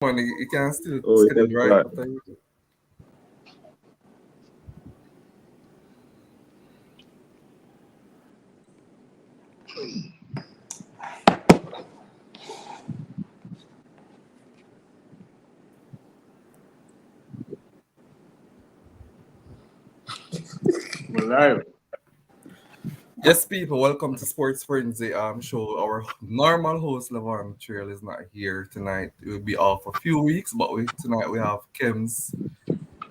One, you can still Oh, set it yes, right but after you. We're live. Yes, people, welcome to Sports Frenzy show. Our normal host, Levon Trail, is not here tonight. It will be off for a few weeks, but tonight we have Kims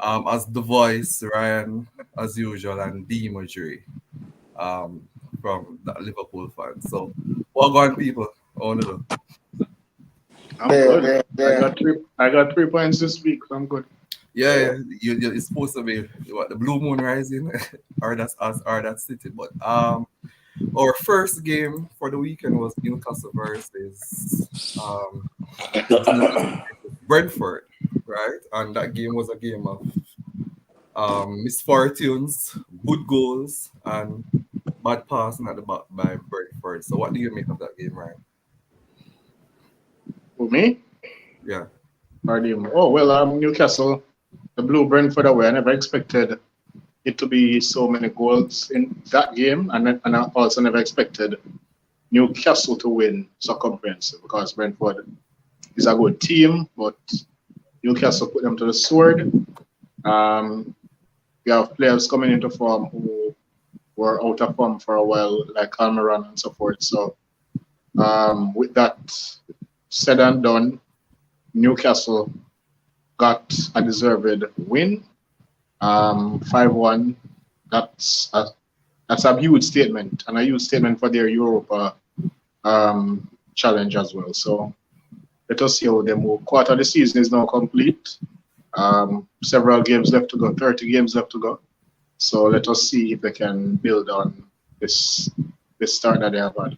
as the voice, Ryan as usual, and Demo Dre um, from the Liverpool fans. So, what going, people? Oh, no. I'm There, good. there, there. I got 3 points this week, so I'm good. Yeah, it's supposed to be what the blue moon rising, or that's us, or that's City. But our first game for the weekend was Newcastle versus Brentford, right? And that game was a game of misfortunes, good goals, and bad passing at the back by Brentford. So, what do you make of that game, Ryan? For me, Yeah, or the oh well, Newcastle, the Blue Brentford away. I never expected it to be so many goals in that game, and I also never expected Newcastle to win so comprehensive because Brentford is a good team, but Newcastle put them to the sword. Um, we have players coming into form who were out of form for a while, like Almiron and so forth. So with that said and done, Newcastle got a deserved win, 5-1. That's a, that's a huge statement and a huge statement for their Europa challenge as well. So let us see how they move. Quarter of the season is now complete. Several games left to go, 30 games left to go. So let us see if they can build on this this start that they have had.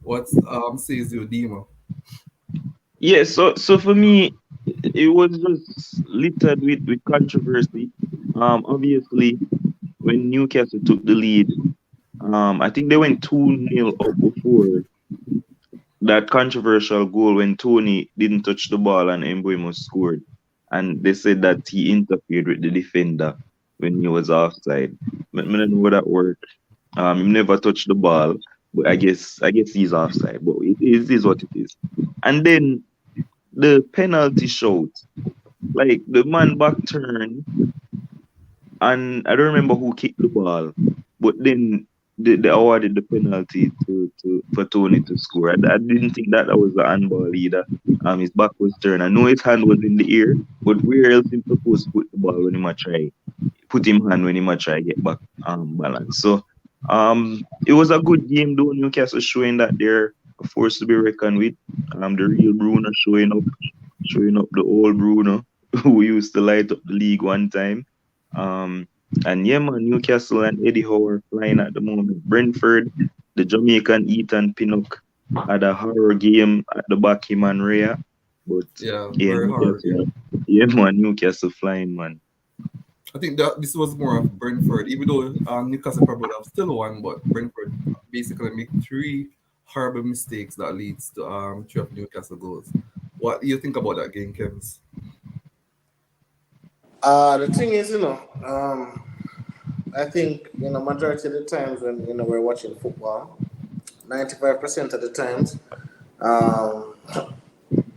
what says you, Demo? yeah, so for me, it was just littered with controversy. Obviously, when Newcastle took the lead, I think they went 2-0 up before that controversial goal when Tony didn't touch the ball and Mbeumo scored. And they said that he interfered with the defender when he was offside. But I don't know how that worked. He never touched the ball, but I guess he's offside. But it is what it is. And then the penalty shout, like the man back turn, and I don't remember who kicked the ball, but then they awarded the penalty to for Tony to score. I didn't think that was the handball either. His back was turned. I know his hand was in the air, but where else him supposed to put the ball when he might try put him hand when he might try get back balance. So it was a good game though. Newcastle showing that they're a force to be reckoned with. The real Bruno showing up the old Bruno who used to light up the league one time. Um, and yeah, man, Newcastle and Eddie Howe are flying at the moment. Brentford, the Jamaican Ethan Pinnock had a horror game at the back, him and Rhea. But Yeah, yeah, very hard Newcastle, game. yeah, man, Newcastle flying, man. I think that this was more of Brentford, even though Newcastle probably would have still won, but Brentford basically make three horrible mistakes that leads to three of Newcastle goals. What do you think about that game, Kems? The thing is, I think majority of the times when we're watching football, 95% of the times, um,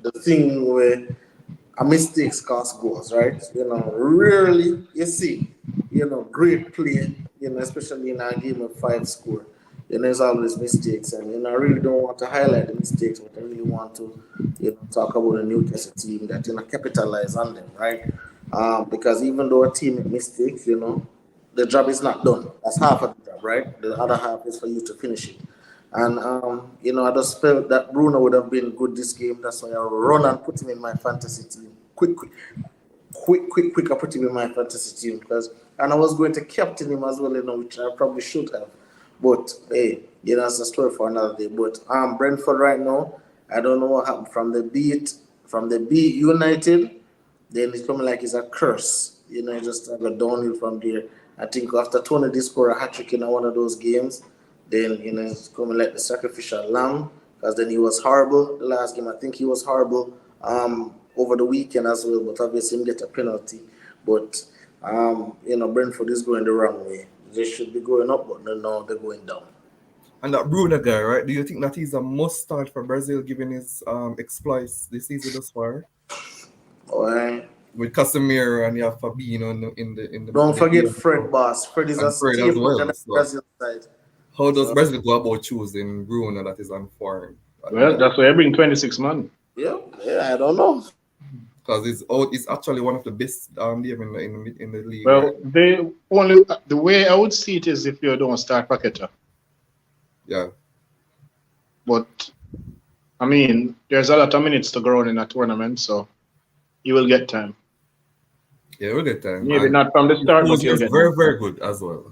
the thing where a mistakes cost goals, right? Rarely you see, great play, especially in a game of five score. There's always mistakes, and I really don't want to highlight the mistakes, but I really want to, talk about the Newcastle team that capitalize on them, right? Because even though a team make mistakes, the job is not done. That's half of the job, right? The other half is for you to finish it. And I just felt that Bruno would have been good this game. That's why I run and put him in my fantasy team. Quick. I put him in my fantasy team and I was going to captain him as well, which I probably should have. But hey, that's a story for another day. But Brentford right now, I don't know what happened from the B United. Then it's coming like it's a curse. It just got downhill from there. I think after Tony did score a hat trick in one of those games, then it's coming like the sacrificial lamb because then he was horrible the last game. I think he was horrible over the weekend as well, but obviously him get a penalty. But Brentford is going the wrong way. They should be going up, but no, they're going down. And that Bruno guy, right? Do you think that he's a must start for Brazil given his exploits this season thus far? Alright. With Casemiro and you have Fabinho in Don't the forget game, Fred so, Boss. Fred is a and Fred as staple in well. the So Brazil side. how does So Brazil go about choosing Bruno that is on form at the Well, moment? that's why I bring 26 man. yeah, I don't know. Because it's actually one of the best team in the league right Well, now. they only the way I would see it is if you don't start Paqueta. Yeah, But I mean, there's a lot of minutes to go on in a tournament, so you will get time. yeah, we'll get time. Maybe And not from the his start, but posing you'll is get very, more very time. good as well.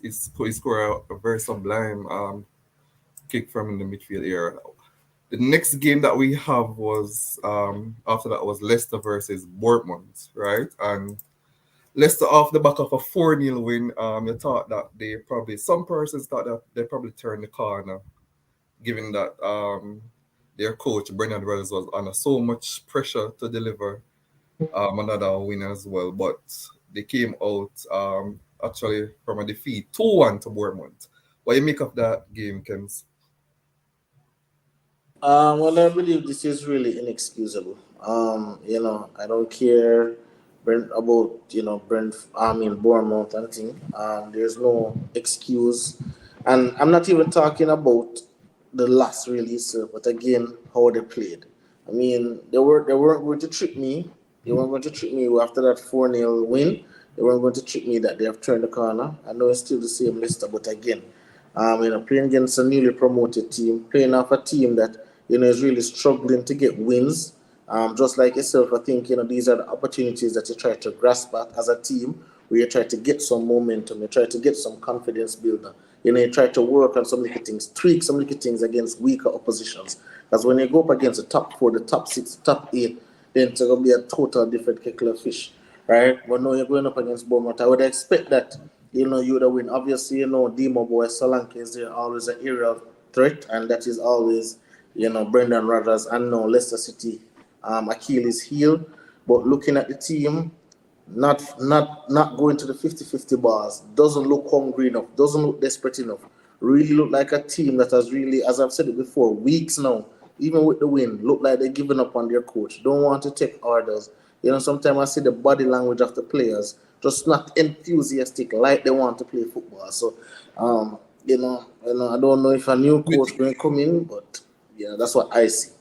He scored a very sublime kick from in the midfield area. The next game that we have was after that was Leicester versus Bournemouth, right? And Leicester off the back of a 4-0 win. You thought that some persons thought that they probably turned the corner, given that their coach Brendan Rodgers was under so much pressure to deliver another win as well. But they came out actually from a defeat 2-1 to Bournemouth. What you make of that game, Kems? Well, I believe this is really inexcusable. I don't care about Bournemouth and thing. There's no excuse, and I'm not even talking about the last release, but again, how they played. I mean, they weren't going to trick me. They weren't going to trick me after that 4-0 win. They weren't going to trick me that they have turned the corner. I know it's still the same Leicester, but again, playing against a newly promoted team, playing off a team that is really struggling to get wins. Just like yourself, I think these are the opportunities that you try to grasp at as a team, where you try to get some momentum, you try to get some confidence builder. You try to work on some little things, tweak some little things against weaker oppositions. Because when you go up against the top four, the top six, top eight, then it's going to be a total different kettle of fish, right? But now you're going up against Bournemouth. I would expect that you would win. Obviously, Demo Boy Solanke is there always an aerial threat, and that is always, Brendan Rodgers and now Leicester City Achilles heel. But looking at the team, not going to the 50-50 bars, doesn't look hungry enough, doesn't look desperate enough. Really look like a team that has really, as I've said it before, weeks now, even with the win, look like they're giving up on their coach. Don't want to take orders. Sometimes I see the body language of the players just not enthusiastic like they want to play football. So, I don't know if a new Do you coach think going to come in, but yeah, that's what I see.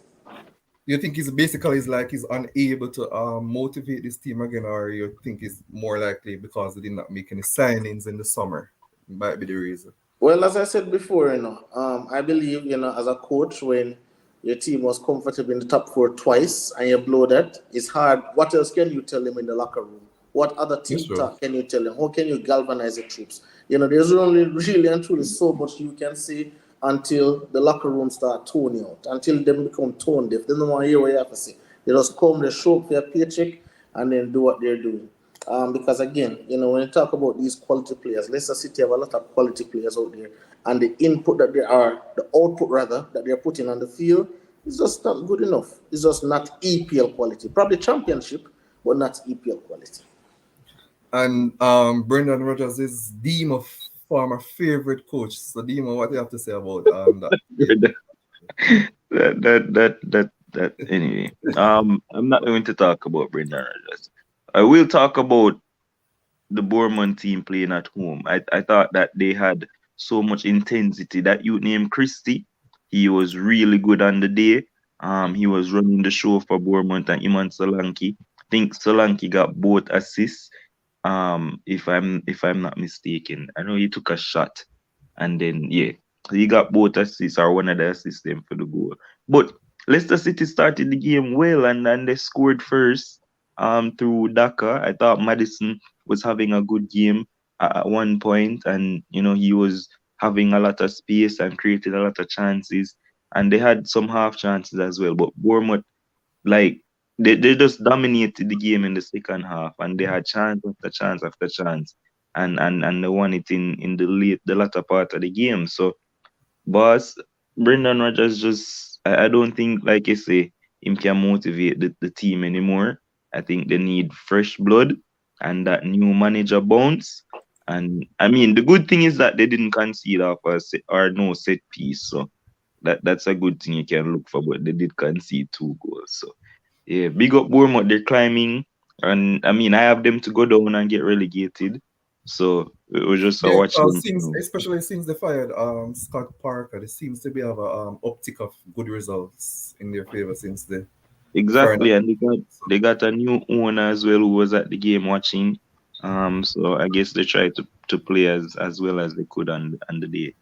you think he's unable to motivate this team again, or you think it's more likely because they did not make any signings in the summer? Might be the reason. Well, as I said before, I believe, as a coach, when your team was comfortable in the top four twice and you blow that, it's hard. What else can you tell them in the locker room? What other That's team true. talk can you tell them? How can you galvanize the troops? There's only really and truly so much you can say until the locker room start toning out, until them become tone deaf. They don't want to hear what you have to say. They just come, they show up their paycheck, and then do what they're doing. Because again, when you talk about these quality players, Leicester City have a lot of quality players out there, and the output rather that they're putting on the field is just not good enough. It's just not EPL quality. Probably championship, but not EPL quality. And Brendan Rodgers is Dima former favorite coach. So Dima, what do you have to say about that game? That anyway. I'm not going to talk about Brendan Rodgers. I will talk about the Bournemouth team playing at home. I thought that they had so much intensity. That you named Christie, he was really good on the day. He was running the show for Bournemouth and Iman Solanke. I think Solanke got both assists. If I'm not mistaken, I know he took a shot and then yeah, he got both assists or one of the assists them for the goal. But Leicester City started the game well and they scored first through Daka. I thought Madison was having a good game at one point, and he was having a lot of space and created a lot of chances, and they had some half chances as well. But Bournemouth, like, they just dominated the game in the second half, and they had chance after chance after chance, and they won it in the latter part of the game. So, boss, Brendan Rodgers just, I don't think, like I say, him can motivate the team anymore. I think they need fresh blood and that new manager bounce. And I mean, the good thing is that they didn't concede off or no set piece, so that's a good thing you can look for. But they did concede 2 goals, so yeah, big up Bournemouth. They're climbing, and I mean, I have them to go down and get relegated. So it was just a Yeah, watch them. since especially since they fired Scott Parker, there seems to be have a uptick of good results in their favor since the firing. Exactly, and they got a new owner as well who was at the game watching. So I guess they tried to play as well as they could on the day.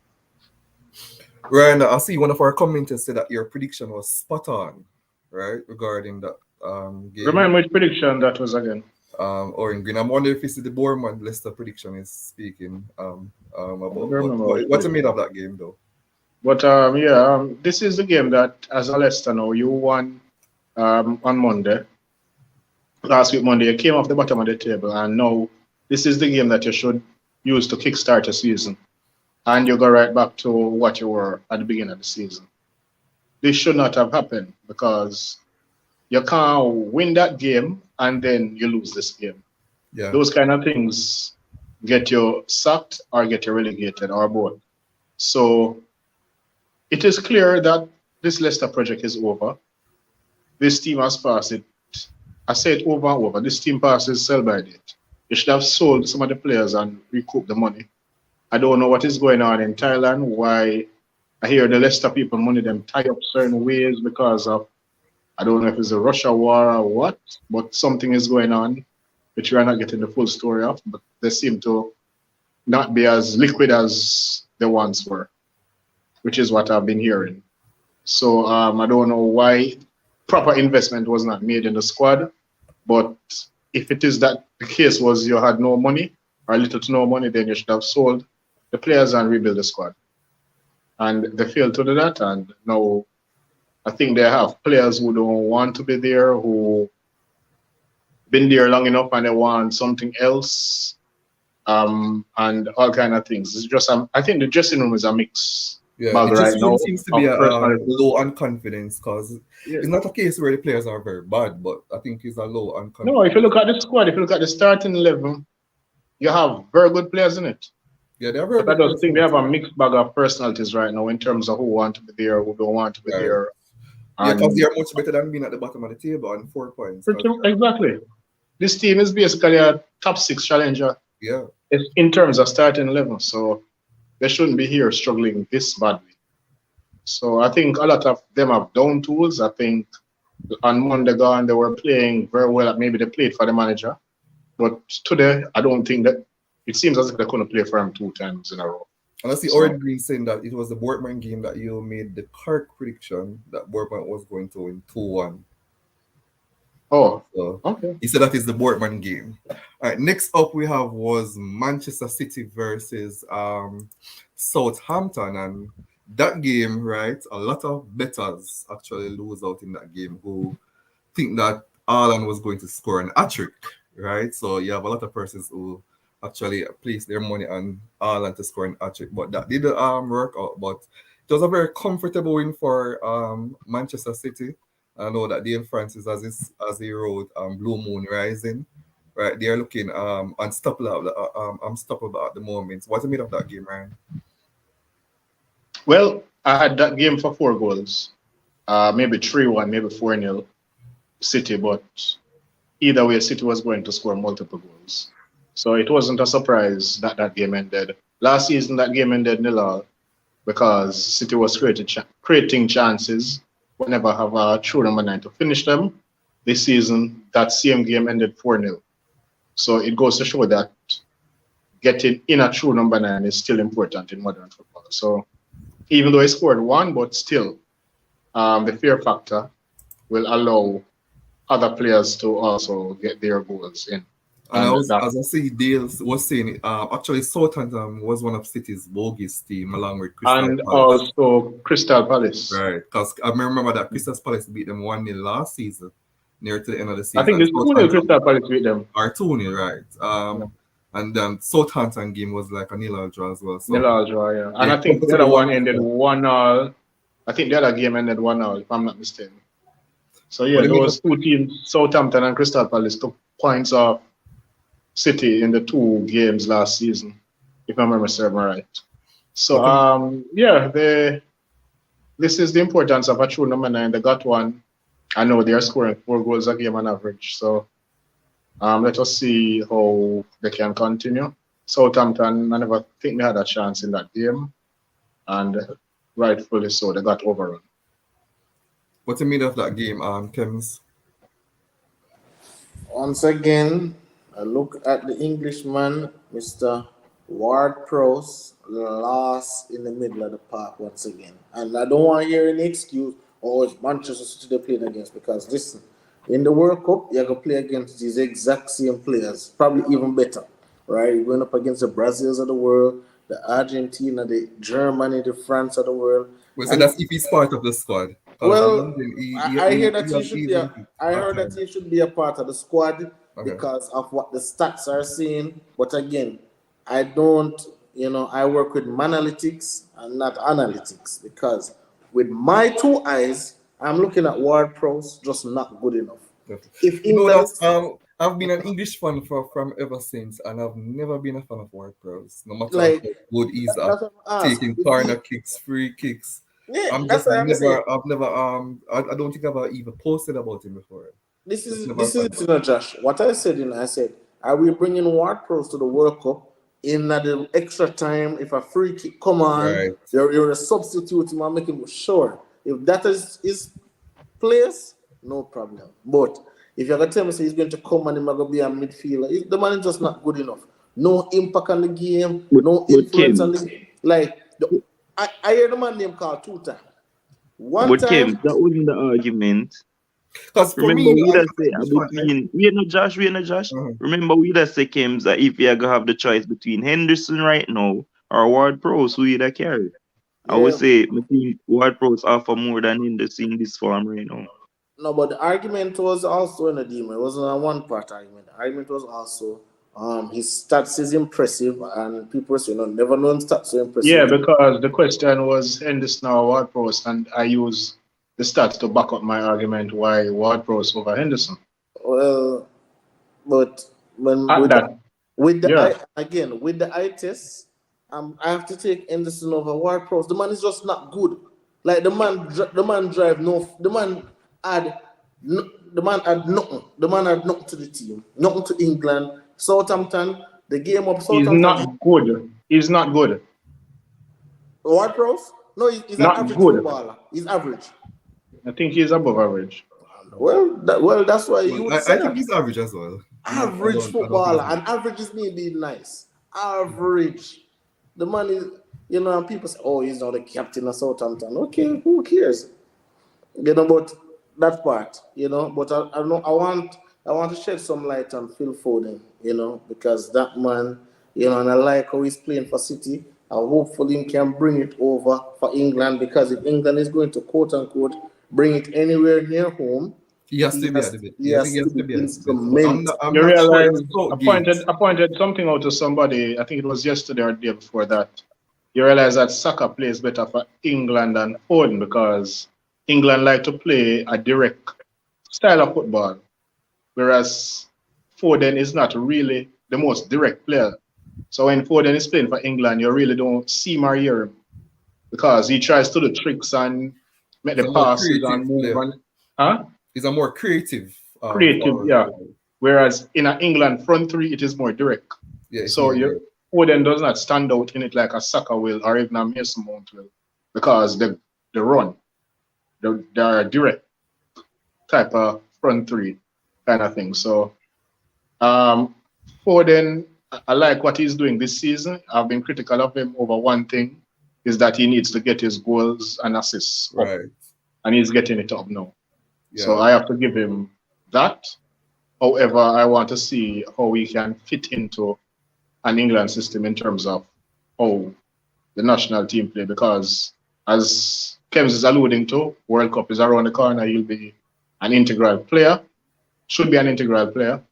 Ryan, I see one of our commenters said that your prediction was spot on, right, regarding that game. Remind me which prediction that was again. Orange Green. I'm wondering if it's the Bournemouth Leicester prediction is speaking about. I don't remember What's the made of that game though? But this is the game that, as a Leicester now, you won on Monday. Last week Monday, you came off the bottom of the table, and now this is the game that you should use to kickstart a season, and you go right back to what you were at the beginning of the season. This should not have happened because you can't win that game and then you lose this game. Yeah. Those kind of things get you sacked or get you relegated or both. So it is clear that this Leicester project is over. This team has passed it. I say it over and over. This team passes sell-by date. You should have sold some of the players and recoup the money. I don't know what is going on in Thailand, why I hear the Leicester people money them tie up certain ways because of, I don't know if it's a Russia war or what, but something is going on, which we are not getting the full story of, but they seem to not be as liquid as they once were, which is what I've been hearing. So I don't know why proper investment was not made in the squad, but if it is that the case was you had no money or little to no money, then you should have sold the players and rebuild the squad. And they failed to do that, and now I think they have players who don't want to be there, who been there long enough and they want something else, and all kind of things. It's just I think the dressing room is a mix. Yeah, bag it right just now seems to be of a personality. low on confidence because Yeah. it's not a case where the players are very bad, but I think it's a low on confidence. No, if you look at the squad, if you look at the starting 11, you have very good players in it. Yeah, they're very But I good just think they have a mixed bag of personalities right now in terms of who want to be there, who don't want to be Right. there. Yeah, because And they're much better than being at the bottom of the table on 4 points. exactly. This team is basically a top 6 challenger Yeah, in terms of starting 11. So they shouldn't be here struggling this badly. So I think a lot of them have down tools. I think on Monday gone, they were playing very well. Maybe they played for the manager. But today, I don't think that it seems as if they couldn't play for him 2 times in a row. and I see So- Orange Green saying that it was the Bournemouth game that you made the correct prediction that Bournemouth was going to win 2-1. Oh, So okay. he said that is the Bournemouth game. All right, next up we have was Manchester City versus Southampton, and that game, right? A lot of bettors actually lose out in that game who think that Haaland was going to score an hat-trick, right? So you have a lot of persons who actually placed their money on Haaland to score an hat-trick, but that didn't work out. But it was a very comfortable win for Manchester City. I know that Dale Francis, as he wrote, Blue Moon Rising, right? They're looking unstoppable at the moment. What's the made of that game, Ryan? Well, I had that game for 4 goals. Maybe 3-1, maybe 4-0 City, but either way, City was going to score multiple goals. So it wasn't a surprise that that game ended. Last season, that game ended 0-0 because City was creating chances, but never have a true number 9 to finish them. This season, that same game ended 4-0. So it goes to show that getting in a true number 9 is still important in modern football. So even though he scored 1, but still, the fear factor will allow other players to also get their goals in. And as I see, Dale was saying, actually Southampton was one of City's bogus team along with Crystal Palace. Also Crystal Palace. Right, because I remember that Crystal Palace beat them 1-0 last season, near to the end of the season. I think it's 2-0 Crystal Palace beat them. Or 2-0, right. And then Southampton game was like a 0-0 draw as well. So, 0-0 draw, yeah. And I think the other one ended 1-0. I think the other game ended 1-0, if I'm not mistaken. So But yeah, I mean, those two teams, Southampton and Crystal Palace, took points off City in the 2 games last season, if I remember serving right. So but yeah, this is the importance of a true number 9. They got one. I know they are scoring 4 goals a game on average. So let us see how they can continue. Southampton, I never think they had a chance in that game, and rightfully so, they got overrun. what's the meaning of that game, Kems? Once again, I look at the Englishman, Mr. Ward Prowse, lost in the middle of the park once again. And I don't want to hear any excuse, oh, it's Manchester City they're playing against, because listen, in the World Cup, you're going to play against these exact same players, probably even better, right? You're going up against the Brazils of the world, the Argentina, the Germany, the France of the world. Well, so And that's if he's part of the squad. Because I'm well, wondering, I hear that he he has should be even a. I at heard that times. he should be a part of the squad Okay. because of what the stats are saying. But again, I don't. I work with manalytics and not analytics because with my 2 eyes, I'm looking at Ward Prowse just not good enough. If You know England, that I've been an English fan from ever since, and I've never been a fan of Ward Prowse. No matter how like good he's at that's what I'm asking. taking corner kicks, free kicks. Yeah, I'm that's just what I'm saying. never. I've never. I don't think I've even posted about him before. This Just is never a this is fan. it, Josh. What I said, I said, are we bringing Ward Prowse to the World Cup in the extra time? If a free kick come on, Right. you're a substitute. I'm making sure if that is his place, no problem. But if you're gonna tell me say he's going to come and he's gonna be a midfielder, the man is just not good enough. No impact on the game, no But influence on Kim, the game. I hear the man name called 2 times. One but Kim, time, that wasn't the argument. Because for Remember, me, we I'm that not an say English fan. between we are not Josh, we are not Josh. Remember, we that say Kim that if you are gonna have the choice between Henderson right now or Ward Prowse, who you that carry? I would yeah. say I think Ward Prowse offer more than Henderson in this form right now. No, but the argument was also in the demon. It wasn't a one-part argument. The argument was also his stats is impressive, and people say, never known stats so Yeah, impressive. because the question was Henderson or Ward Prowse, and I use the stats to back up my argument why Ward Prowse over Henderson. Well, but when At that, with the yeah, eye again with the eye test, I have to take Anderson over Ward Prowse. The man is just not good. Like the man drive no. Had the man had nothing. The man had nothing to the team, nothing to England. Southampton, the game of he's Southampton. not good. He's not good. Ward Prowse? No, he's an Not average good. footballer. He's average. I think he's above average. Well, that's why you Well, would I say think that. he's average as well. Average I don't think footballer, and average is me being nice. Average. The man is, and people say, oh, he's not the captain of Southampton. Okay, who cares? But that part, But I know I want to shed some light on Phil Foden, because that man, and I like how he's playing for City. I hopefully he can bring it over for England because if England is going to quote unquote bring it anywhere near home, he has he to be at has the bit. he I think has he to has to be be at the bit. But instrumental. I'm You not sure realize it's I Southgate. pointed something out to somebody. I think it was yesterday or the day before that. You realize that Saka plays better for England than Foden because England like to play a direct style of football, whereas Foden is not really the most direct player. So when Foden is playing for England, you really don't see him or hear him because he tries to do tricks and make He's the a more passes creative and move player. and He's a more creative creative, forward. yeah. Whereas in an England front three, it is more direct. Yeah, it's So more direct. Foden does not stand out in it like a Saka will or even a Mason Mount will because they run. They are a direct type of front three kind of thing. So Foden, I like what he's doing this season. I've been critical of him over one thing is that he needs to get his goals and assists up, Right. and he's getting it up now. So Yeah. I have to give him that. However, I want to see how he can fit into an England system in terms of how the national team play because as Kevin is alluding to, World Cup is around the corner. He'll be an integral player, should be an integral player.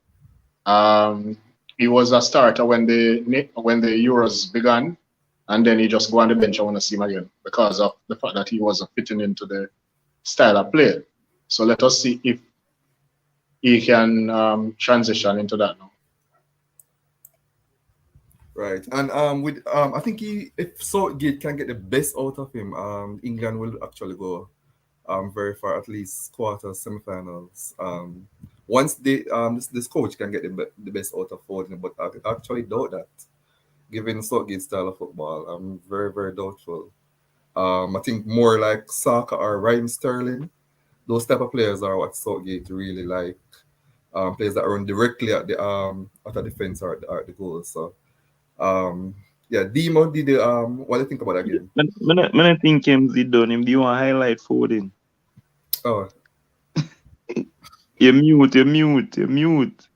He was a starter when the Euros began, and then he just go on the bench. I want to see him again because of the fact that he wasn't fitting into the style of play. So let us see if he can transition into that now. Right, and with I think if Southgate can get the best out of him, England will actually go very far, at least quarters, semifinals. Once this coach can get the best out of Foden, but I actually doubt that. Given Southgate's style of football, I'm very very doubtful. I think more like Saka or Raheem Sterling. Those type of players are what Southgate really like. Players that run directly at the defense or at the goal. So yeah, Demo did the what do you think about that game? I think him did done him. Do you want to highlight Foden? Oh, You mute.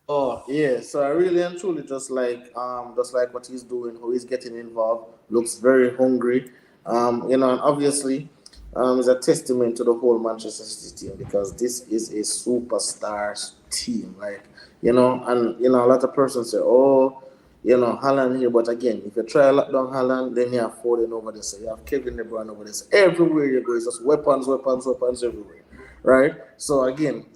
Oh yeah, so I really and truly just like what he's doing, how he's getting involved. Looks very hungry. And obviously, is a testament to the whole Manchester City team because this is a superstar team. Like and a lot of persons say, oh, Haaland here, but again, if you try to lock down Haaland, then you have Foden over there, so you have Kevin De Bruyne over there. So everywhere you go, it's just weapons, weapons, weapons everywhere, right? So again,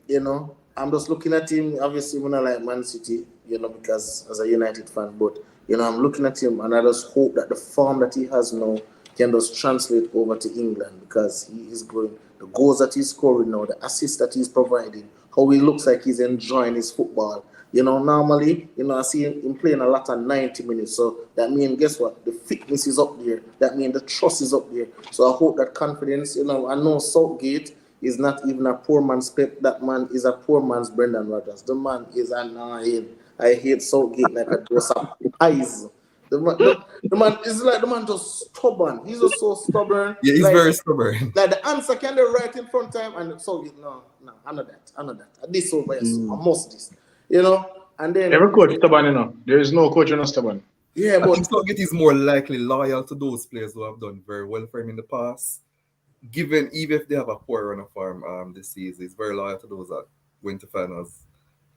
I'm just looking at him. Obviously, when I like Man City, because as a United fan, but I'm looking at him and I just hope that the form that he has now can just translate over to England because he is growing. The goals that he's scoring now, the assists that he's providing, how he looks like he's enjoying his football. Normally, I see him playing a lot of 90 minutes. So that means, guess what? The fitness is up there. That means the trust is up there. So I hope that confidence, I know Southgate is not even a poor man's Pep. That man is a poor man's Brendan Rodgers. The man is an I hate Southgate like a dose of pies. The man is like the man just stubborn. He's just so stubborn. yeah, he's like, very stubborn. Like the answer can be right in front of him, and Southgate, no, I know that. This over here, so I must this. And then Every coach stubborn, There is no coach who not stubborn. yeah, I but think Southgate is more likely loyal to those players who have done very well for him in the past. Given even if they have a poor run of form this season, he's very loyal to those that went to finals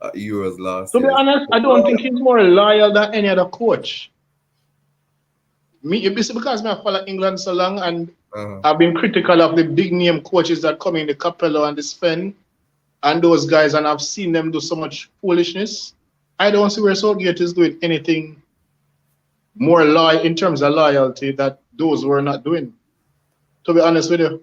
at Euros last To be year. honest, I don't think he's more loyal than any other coach. It's because I follow England so long and I've been critical of the big name coaches that come in, the Capello and the Sven and those guys, and I've seen them do so much foolishness. I don't see where Southgate is doing anything more loyal in terms of loyalty that those were not doing. To be honest with you.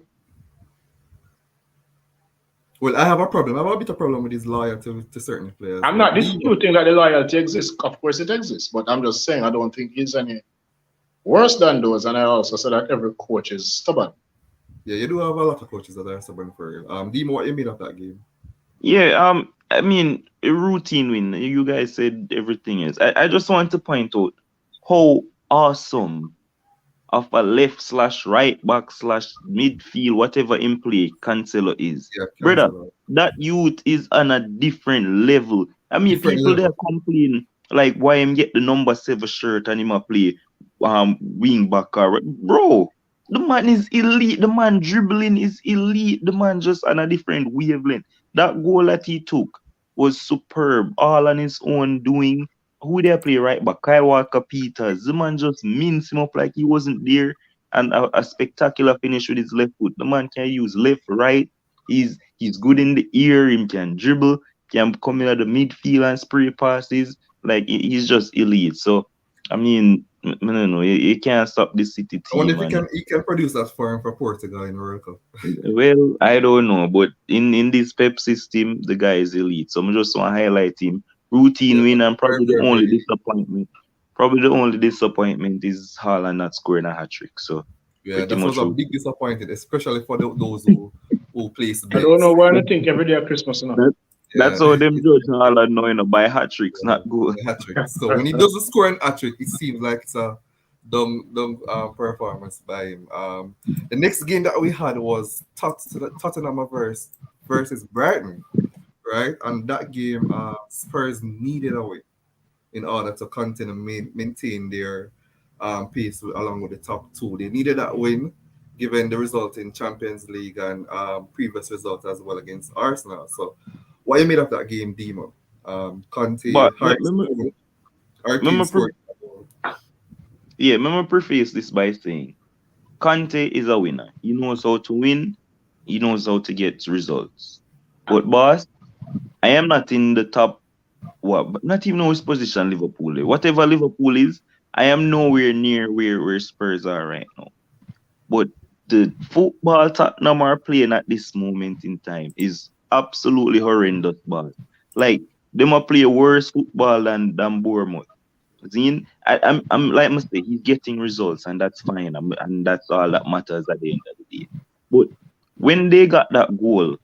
Well, I have a problem. I have a bit of problem with his loyalty to certain players. I'm not disputing that the loyalty exists. Of course it exists. But I'm just saying I don't think he's any worse than those. And I also said that every coach is stubborn. Yeah, you do have a lot of coaches that are stubborn for real. Demo, what you made of that game? Yeah, I mean, a routine win. You guys said everything is. I just want to point out how awesome of a left/right back/midfield, whatever in play, Cancelo is. Yeah, Brother, Cancelo. that youth is on a different level. I mean, Different people level. there complain like why him get the number 7 shirt and him a play wing back or bro. The man is elite. The man dribbling is elite. The man just on a different wavelength. That goal that he took was superb. All on his own doing. Who they play right back? Kyle Walker-Peters. The man just minced him up like he wasn't there. And a spectacular finish with his left foot. The man can use left, right. He's good in the ear. He can dribble. Can come in at the midfield and spray passes. Like he's just elite. So I mean, I don't know. You can't stop this City I wonder team. if he can produce that for him for Portugal in World Cup. Well, I don't know, but in this Pep system, the guy is elite. So I just want to highlight him. Routine win and probably the only disappointment. Probably the only disappointment is Haaland not scoring a hat trick. So yeah, that was a big disappointment, especially for those who place bets. I don't know why I think every day at Christmas enough. That's how them judge Haaland knowing by hat tricks, not goals. Hat tricks. So when he doesn't score an hat trick, it seems like it's a dumb performance by him. The next game that we had was Tottenham versus Brighton, right? And that game, Spurs needed a win in order to continue maintain their pace along with the top two. They needed that win, given the result in Champions League and previous results as well against Arsenal. So, what you made of that game, Demo? Conte, remember preface this by saying Conte is a winner. He knows how to win. He knows how to get results. But boss, I am not in the top. What? But not even know his position. Liverpool. Whatever Liverpool is, I am nowhere near where Spurs are right now. But the football Tottenham are playing at this moment in time is absolutely horrendous, boss. Like them are play worse football than Bournemouth. Zine, I'm like I must say, he's getting results, and that's fine, and that's all that matters at the end of the day. But when they got that goal,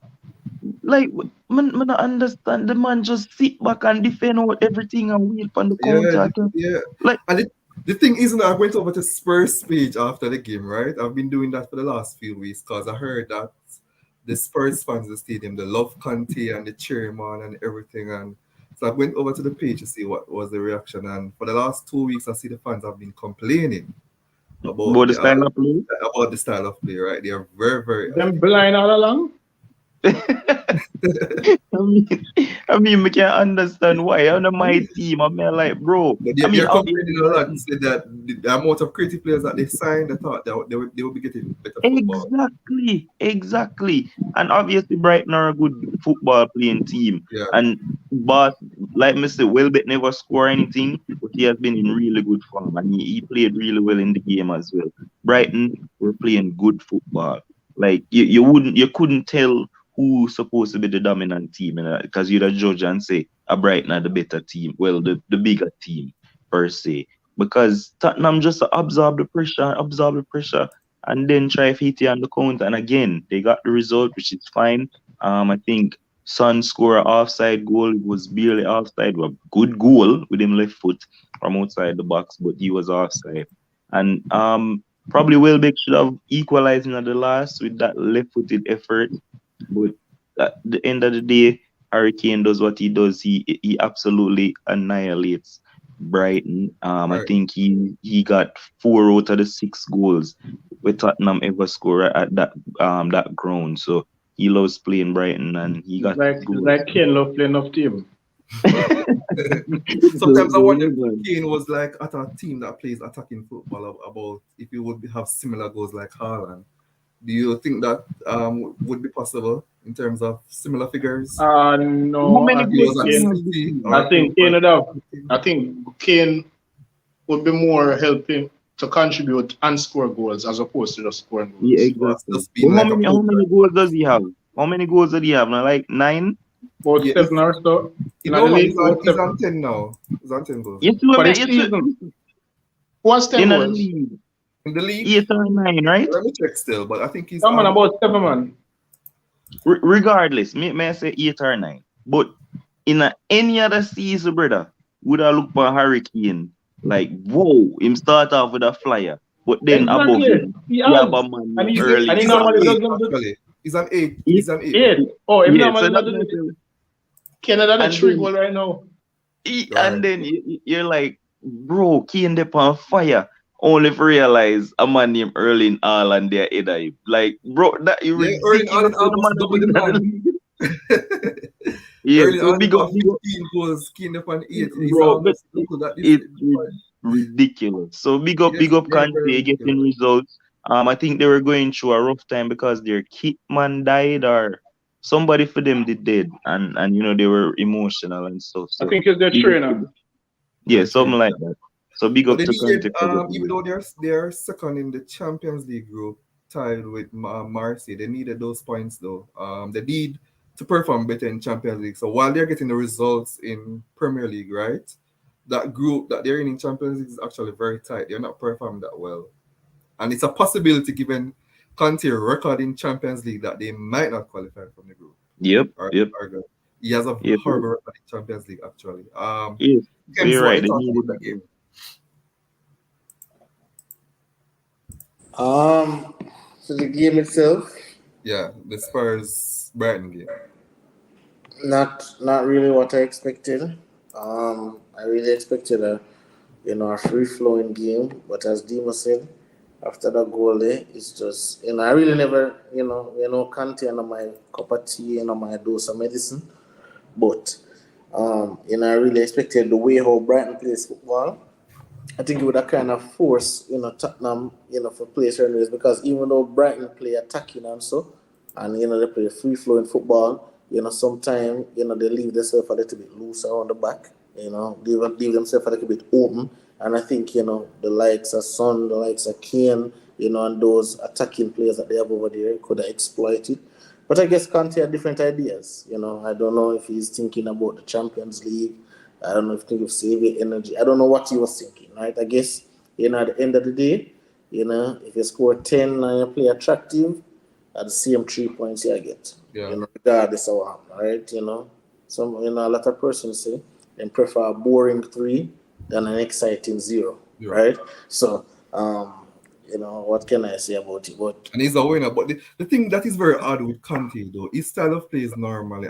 like man don't understand, the man just sit back and defend out everything and wait on the Yeah, counter attack. yeah. Like And the thing is, I went over to Spurs page after the game, right? I've been doing that for the last few weeks because I heard that the Spurs fans in the stadium, they love Conte and the chairman and everything. And so I went over to the page to see what was the reaction. And for the last 2 weeks, I see the fans have been complaining about about the style of play. the style of play, right? They are very, very Them blind all along. I mean, we can't understand why. On my team, I mean, like, bro. But I mean, they're complaining obviously, a lot. Said that the amount of creative players that they signed, they thought they would be getting better football. exactly. And obviously, Brighton are a good football playing team. Yeah, And but like Mr. Welbeck never score anything, but he has been in really good form, and he played really well in the game as well. Brighton were playing good football. Like you couldn't tell who's supposed to be the dominant team, because you'd a judge and say a Brighton are the better team, well, the bigger team per se, because Tottenham just absorb the pressure, and then try to hit you on the counter. And again, they got the result, which is fine. I think Son scored an offside goal. It was barely offside. A good goal with him left foot from outside the box, but he was offside. And probably Welbeck should have equalized at the last with that left-footed effort. But at the end of the day, Harry Kane does what he does. He absolutely annihilates Brighton. I right. think he got 4 out of the 6 goals with Tottenham ever score at that ground. So he loves playing Brighton, and he got It's goals. like Kane love playing off team. Sometimes I wonder if Kane was like at a team that plays attacking football about if he would have similar goals like Haaland. Do you think that would be possible in terms of similar figures? How No, many He goals was at Kane, Kane has City seen? or I think Kane would have. I think Kane would be more helping to contribute and score goals as opposed to just scoring Yeah, goals. exactly. just But being like a how many poker. goals does he have? How many goals did he have? Now, like 9? About Yeah, 7 or so you in know, the man, league. About he's 7 on 10 now. He's on 10 goals You now. see what for me? the season. Who has 10 In the goals? league, In the league, 8 or 9, right? let me check still, but I think he's Come on, on. about 7 man. Regardless, may I say 8 or 9? But in any other season, brother, would I look for Harry Kane like, whoa, him start off with a flyer, but then above Exactly. him, He you have has. a man And named he, Erling and he He's on normally 8 doesn't do actually. He's on 8. 8. He's on 8 8. goals. Oh, he Yeah, so normally that doesn't makes do sense. Canada the And 3 then goal right now. Right. And then you're like, bro, Kane up on fire. Only to realize a man named Erling Haaland there ahead of him. Like, bro, that you Yeah, Erling ridiculous. Haaland So the almost man double the in the man. league. Yeah, Erling so Haaland big up, got 15 goals, Kane up on 8. He's bro. But almost double that it's difference. ridiculous. So Yes, big up very, very Kante getting ridiculous. results. I think they were going through a rough time because their kit man died, or somebody for them did dead, and they were emotional and stuff. I So think he's the big up to trainer. them. Yeah, Very true. something like that. So big But up they to needed, Kante for getting even results. though they're second in the Champions League group, tied with Marseille, they needed those points though. They need to perform better in Champions League. So while they're getting the results in Premier League, right? That group that they're in Champions League is actually very tight. They're not performing that well, and it's a possibility given Conte record in Champions League that they might not qualify from the group. Yep, Or, yep, or go. He has a yep. horrible record in Champions League actually. Yes. So James, you're what right. you They thought needed about the that. game? So the game itself, Yeah, the Spurs Brighton game. not really what I expected. I really expected a free flowing game, but as Dima said, after the goal there, it's just I really never Kante and my cup of tea and my dose of medicine, but I really expected the way how Brighton plays football. I think it would have kind of forced Tottenham for play certain ways because even though Brighton play attacking and so. and they play free flowing football. Sometimes they leave themselves a little bit loose around the back. Leave themselves a little bit open. And I think the likes of Son, the likes of Kane, and those attacking players that they have over there could have exploited. But I guess Conte had different ideas. I don't know if he's thinking about the Champions League. I don't know if he thinking of saving energy. I don't know what he was thinking, right? I guess at the end of the day, if you score 10 and you play attractive, at the same 3 points you get. Yeah. Regardless of what happens, right? Some a lot of persons say they prefer a boring 3 than an exciting 0, right? So what can I say about it? But And he's a winner. But the thing that is very odd with Conte though, his style of play is normally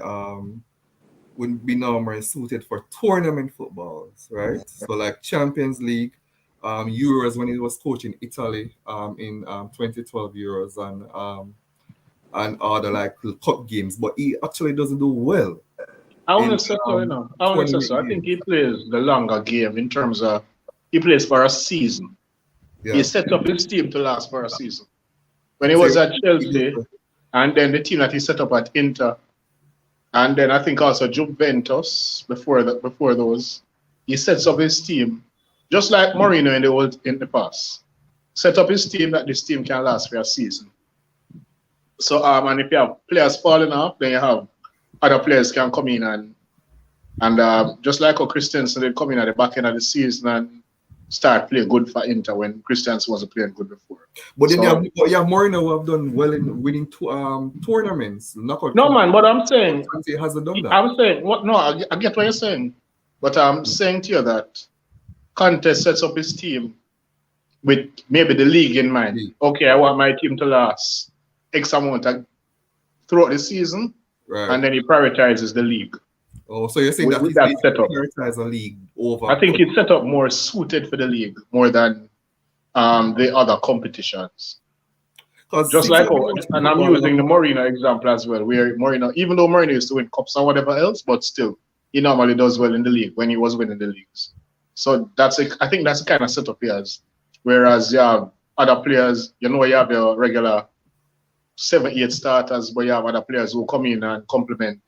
would be normally suited for tournament footballs, right? So like Champions League, Euros when he was coaching Italy in 2012 Euros and other like cup games, but he actually doesn't do well. I in want to say so, I want to say tournament so. I think he games. plays the longer game in terms of he plays for a season. Yeah. He set up his team to last for a season. When he So was at he Chelsea, does- and then the team that he set up at Inter, and then I think also Juventus before those, he sets up his team just like Mourinho in the past. Set up his team that this team can last for a season. So and if you have players falling off, then you have other players can come in and just like how Christensen did come in at the back end of the season and start playing good for Inter when Christensen wasn't playing good before. But then So- Mourinho who have done well in winning tournaments. Knockout No man, but I'm saying Conte hasn't done that. I'm saying what? No, I get what you're saying, but I'm saying to you that Conte sets up his team with maybe the league in mind. Okay, I want my team to last X amount throughout the season, Right. and then he prioritizes the league. Oh, so you're saying with that he's that basically setup. prioritize a league over. I think it's set up more suited for the league more than the other competitions. 'Cause Just since like, I've been how, watching and I'm football, using the Mourinho example as well, where Mourinho, even though Mourinho used to win cups and whatever else, but still, he normally does well in the league when he was winning the leagues. So I think that's the kind of setup he has. Whereas you have other players, you have your regular 7-8 starters, but you have other players who come in and complement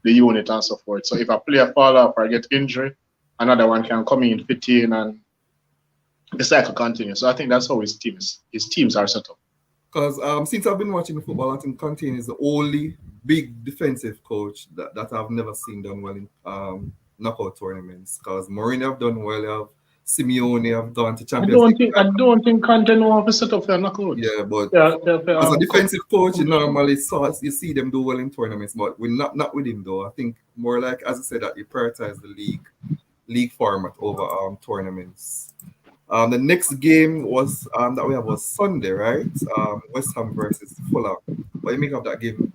the unit and so forth. So if a player fall off or get injury, another one can come in, fit in, and the cycle continues. So I think that's how his teams are set up. Because since I've been watching football, I think Conte is the only big defensive coach that I've never seen done well in knockout tournaments. Because Mourinho have done well, you have Simeone have gone to Champions League. I don't think Conte know how to set up for a knockout. Yeah, but Yeah, as a defensive coach, you normally you see them do well in tournaments, but we're not with him though. I think more like, as I said, that you prioritize the league format over tournaments. The next game was that we have was Sunday, right? West Ham versus Fulham. What do you make of that game,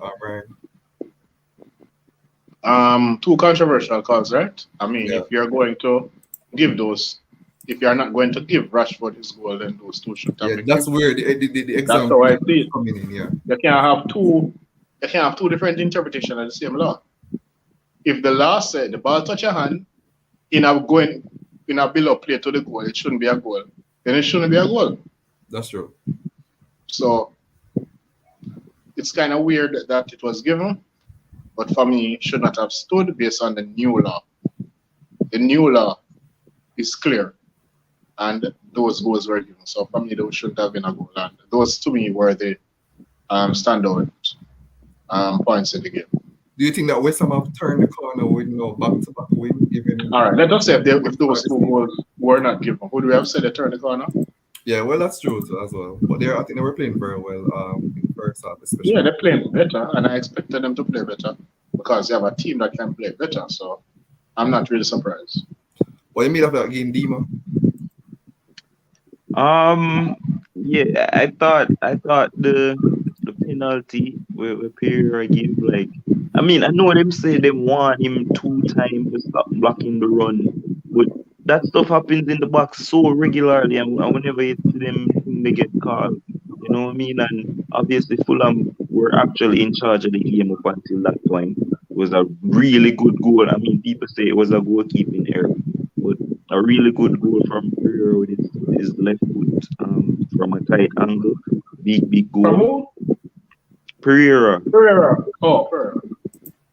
Ryan? Two controversial calls, right? I mean, Yeah. if you're going to give those, if you're not going to give Rashford his goal, then those two should have Yeah, been that's given. where the example how I see it. coming in. Yeah, You can't have two different interpretations of the same law. If the law said the ball touch your hand in a build-up play to the goal, it shouldn't be a goal. Then it shouldn't be a goal. that's true. So it's kind of weird that it was given, but for me, it should not have stood based on the new law. The new law is clear, and those goals were given. So for me, those shouldn't have been a goal. And those, to me, were the standout points in the game. Do you think that West Ham have turned the corner with back-to-back win? All right, let us say if those two goals were not given, would we have said they turned the corner? Yeah, well, that's true too, as well. But I think they were playing very well in the first half, especially. Yeah, they're playing better, and I expected them to play better because they have a team that can play better. So I'm not really surprised. What do you mean of that game, Dima? Yeah, I thought the penalty where Pereira give, like, I mean, I know them say they want him 2 times to stop blocking the run, but that stuff happens in the box so regularly, and whenever you see them, they get called. You know what I mean? And obviously Fulham were actually in charge of the game up until that point. It was a really good goal. I mean, people say it was a goalkeeping error, but a really good goal from Pereira with his left foot from a tight angle. Big From goal. who? Pereira. Pereira. Oh, Pereira.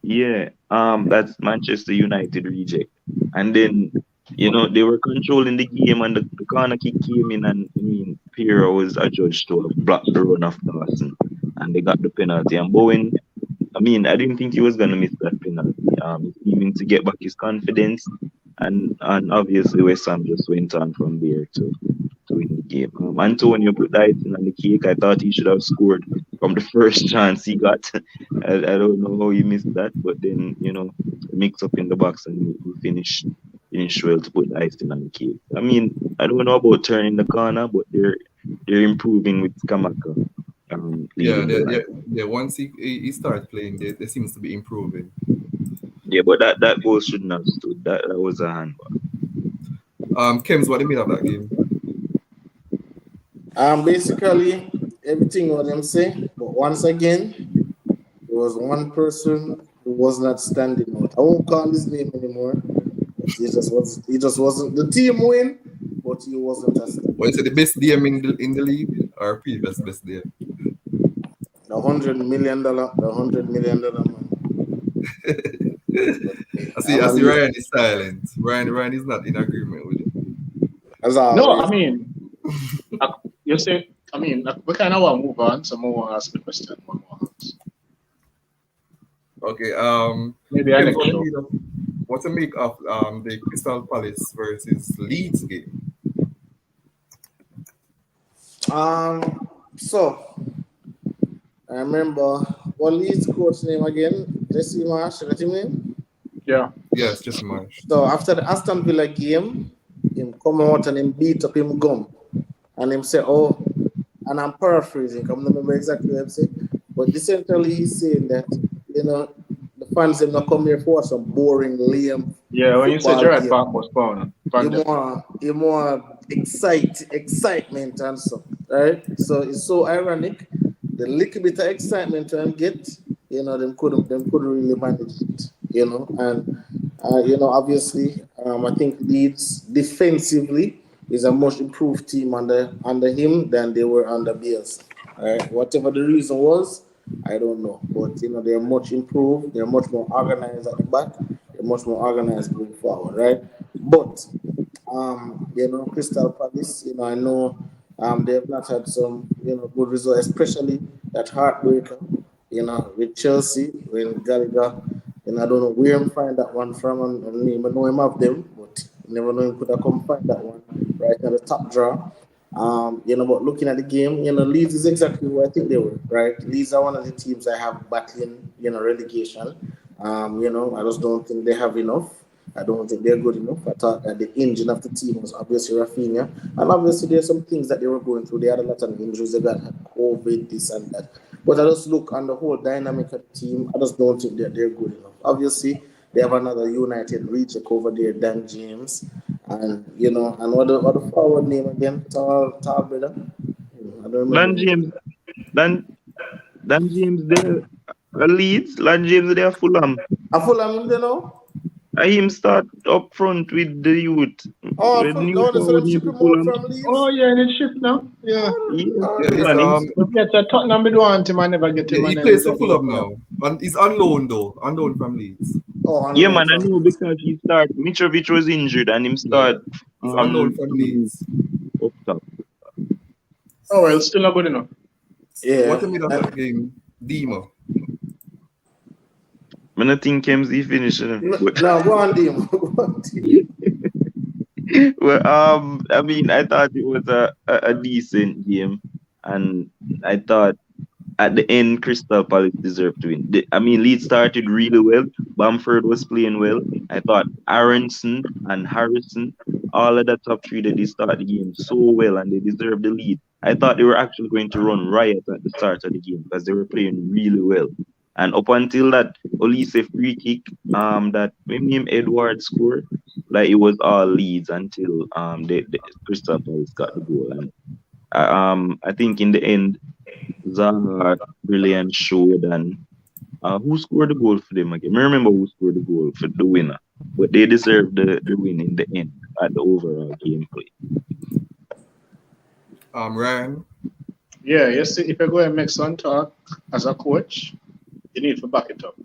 Yeah, that's Manchester United reject. And then, they were controlling the game and the corner kick came in and Pereira was adjudged to have blocked the run of Dawson and they got the penalty. And Bowen, I didn't think he was gonna miss that penalty. He's aiming to get back his confidence and obviously West Ham just went on from there to win the game. Antonio put the icing on the cake. I thought he should have scored from the first chance he got. I don't know how he missed that, but then mix up in the box and he finished well to put the icing on the cake. I don't know about turning the corner, but they're improving with Skamaka Yeah, leading the line. once he starts playing, they seems to be improving. Yeah, but that goal shouldn't have stood. That was a handball. Kems, what do you mean of that game? Basically everything what them say, but once again, there was one person who was not standing out. I won't call his name anymore. He just wasn't the team win, but he wasn't a star. What is it, the best DM in the league or previous best DM? The $100 million man. I see Ryan is silent. Ryan is not in agreement with it. As No, always. You say, we kind of want to move on, so I want to ask the question one more. Okay, Maybe I Kems, next show. what to make of the Crystal Palace versus Leeds game? So I remember what Leeds coach name again? Jesse Marsh, that his name? Yeah. Yes, just Marsh. So after the Aston Villa game, him come out and him beat up him gum. And him say, and I'm paraphrasing, I don't remember exactly what I'm saying, but essentially he's saying that, the fans have not come here for some boring, lame Yeah, when you said football Gerard game. Park was found. You more excitement and stuff, right? So it's so ironic. The little bit of excitement them get, them couldn't really manage it, and obviously, I think Leeds defensively is a much improved team under him than they were under Bielsa. All right, whatever the reason was, I don't know, but they're much improved. They're much more organized at the back. They're much more organized going forward, right? But Crystal Palace, I know they have not had some, good results, especially that heartbreaker, with Chelsea when Gallagher, I don't know where him find that one from, and I know him of them, but never know him could have come find that one right at the top draw. But looking at the game, Leeds is exactly who I think they were, right? Leeds are one of the teams I have battling, relegation. I just don't think they have enough. I don't think they're good enough. I thought that the engine of the team was obviously Rafinha. And obviously there's some things that they were going through. They had a lot of injuries. They got COVID, this and that. But I just look on the whole dynamic of the team. I just don't think that they're good enough. Obviously, they have another United recheck over there, Dan James. And, and what the forward name again? Tall brother. I don't remember. Dan James, Dan James there Leeds, Dan James there Fulham. I Fulham, Him start up front with the youth. With new no, they said forward them name ship for him out Fulham. from Leeds. Oh, yeah, in the ship now. Yeah. Yeah, Yeah, man, him But yes, Tottenham would want him and never get him. he And then plays they for give Fulham up. now. And he's on loan though. On loan from Leeds. Yeah, man, I know because he start. Mitrovic was injured and him start. He's on loan from Leeds. Up top. Oh, well, still not good enough. Yeah. What do you mean of that game? Demo. I don't think Kemsey finished him. No, go on, Dim. Well, I thought it was a decent game, and I thought at the end Crystal Palace deserved to win. Leeds started really well. Bamford was playing well. I thought Aronson and Harrison, all of the top three, they started the game so well, and they deserved the lead. I thought they were actually going to run riot at the start of the game because they were playing really well. And up until that Olise free kick, that him Edward scored, like it was all Leeds until the Crystal Palace got the goal. And I think in the end, Zaha brilliant showed, and who scored the goal for them again? I remember who scored the goal for the winner, but they deserved the win in the end at the overall gameplay. Ryan. Yeah, you see, if you're going to make some talk as a coach, you need to back it up.